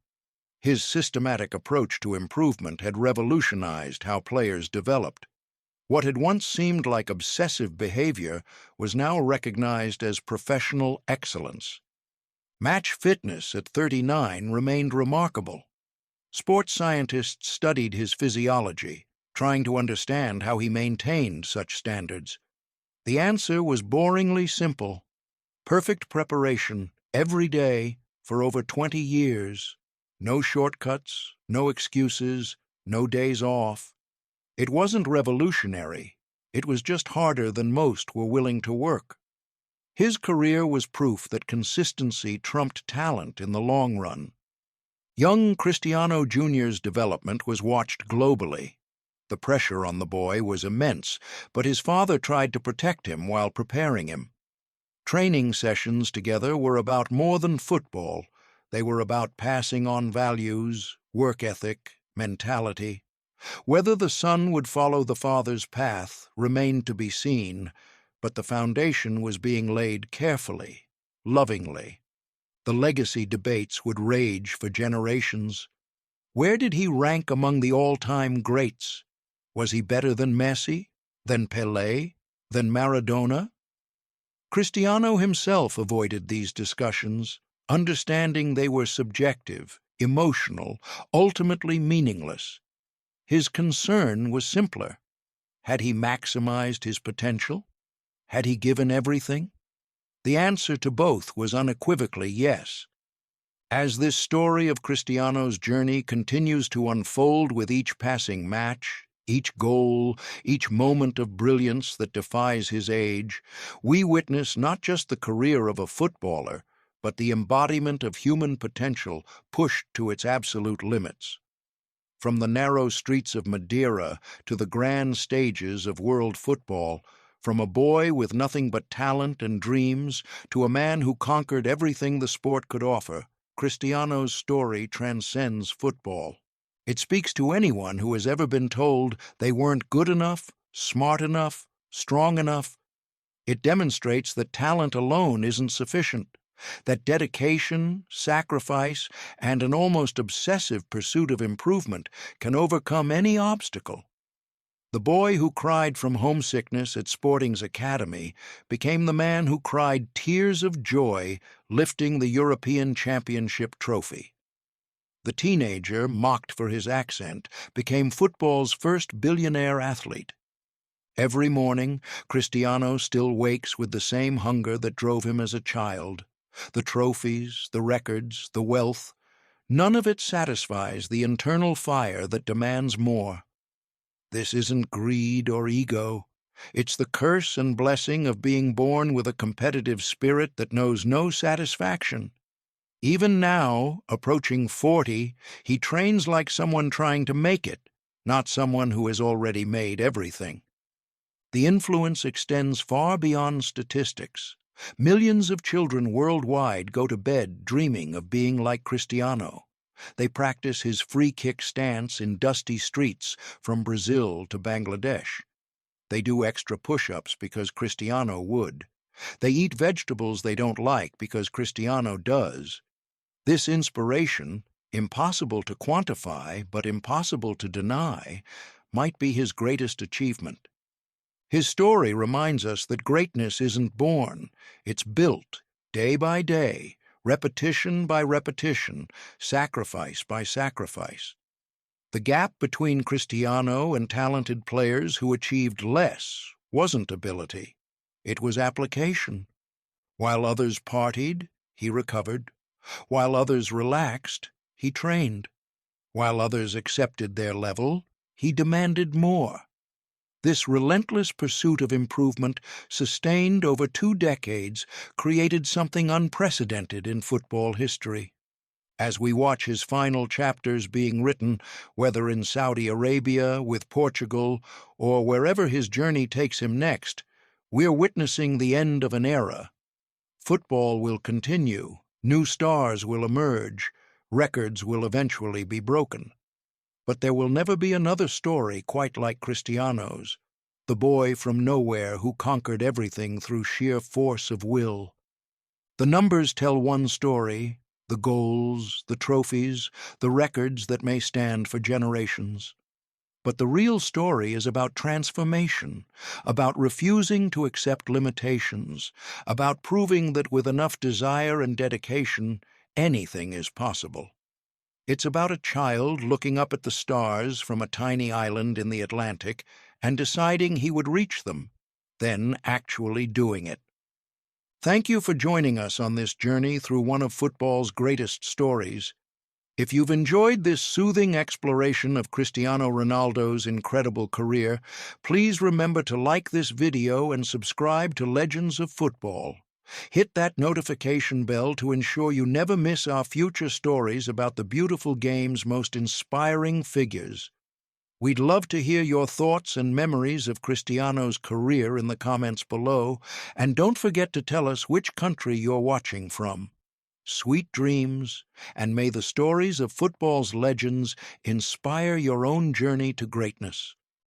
His systematic approach to improvement had revolutionized how players developed. What had once seemed like obsessive behavior was now recognized as professional excellence. Match fitness at 39 remained remarkable. Sports scientists studied his physiology, trying to understand how he maintained such standards. The answer was boringly simple: perfect preparation, every day, for over 20 years. No shortcuts, no excuses, no days off. It wasn't revolutionary. It was just harder than most were willing to work. His career was proof that consistency trumped talent in the long run. Young Cristiano Jr.'s development was watched globally. The pressure on the boy was immense, but his father tried to protect him while preparing him. Training sessions together were about more than football. They were about passing on values, work ethic, mentality. Whether the son would follow the father's path remained to be seen, but the foundation was being laid carefully, lovingly. The legacy debates would rage for generations. Where did he rank among the all-time greats? Was he better than Messi, than Pelé, than Maradona? Cristiano himself avoided these discussions, understanding they were subjective, emotional, ultimately meaningless. His concern was simpler. Had he maximized his potential? Had he given everything? The answer to both was unequivocally yes. As this story of Cristiano's journey continues to unfold with each passing match, each goal, each moment of brilliance that defies his age, we witness not just the career of a footballer, but the embodiment of human potential pushed to its absolute limits. From the narrow streets of Madeira to the grand stages of world football, from a boy with nothing but talent and dreams to a man who conquered everything the sport could offer, Cristiano's story transcends football. It speaks to anyone who has ever been told they weren't good enough, smart enough, strong enough. It demonstrates that talent alone isn't sufficient, that dedication, sacrifice, and an almost obsessive pursuit of improvement can overcome any obstacle. The boy who cried from homesickness at Sporting's academy became the man who cried tears of joy lifting the European Championship trophy. The teenager, mocked for his accent, became football's first billionaire athlete. Every morning, Cristiano still wakes with the same hunger that drove him as a child. The trophies, the records, the wealth, none of it satisfies the internal fire that demands more. This isn't greed or ego. It's the curse and blessing of being born with a competitive spirit that knows no satisfaction. Even now, approaching 40, he trains like someone trying to make it, not someone who has already made everything. The influence extends far beyond statistics. Millions of children worldwide go to bed dreaming of being like Cristiano. They practice his free-kick stance in dusty streets from Brazil to Bangladesh. They do extra push-ups because Cristiano would. They eat vegetables they don't like because Cristiano does. This inspiration, impossible to quantify but impossible to deny, might be his greatest achievement. His story reminds us that greatness isn't born, it's built, day by day, repetition by repetition, sacrifice by sacrifice. The gap between Cristiano and talented players who achieved less wasn't ability, it was application. While others partied, he recovered. While others relaxed, he trained. While others accepted their level, he demanded more. This relentless pursuit of improvement, sustained over 2 decades, created something unprecedented in football history. As we watch his final chapters being written, whether in Saudi Arabia, with Portugal, or wherever his journey takes him next, we're witnessing the end of an era. Football will continue, new stars will emerge, records will eventually be broken. But there will never be another story quite like Cristiano's, the boy from nowhere who conquered everything through sheer force of will. The numbers tell one story, the goals, the trophies, the records that may stand for generations. But the real story is about transformation, about refusing to accept limitations, about proving that with enough desire and dedication, anything is possible. It's about a child looking up at the stars from a tiny island in the Atlantic and deciding he would reach them, then actually doing it. Thank you for joining us on this journey through one of football's greatest stories. If you've enjoyed this soothing exploration of Cristiano Ronaldo's incredible career, please remember to like this video and subscribe to Legends of Football. Hit that notification bell to ensure you never miss our future stories about the beautiful game's most inspiring figures. We'd love to hear your thoughts and memories of Cristiano's career in the comments below, and don't forget to tell us which country you're watching from. Sweet dreams, and may the stories of football's legends inspire your own journey to greatness.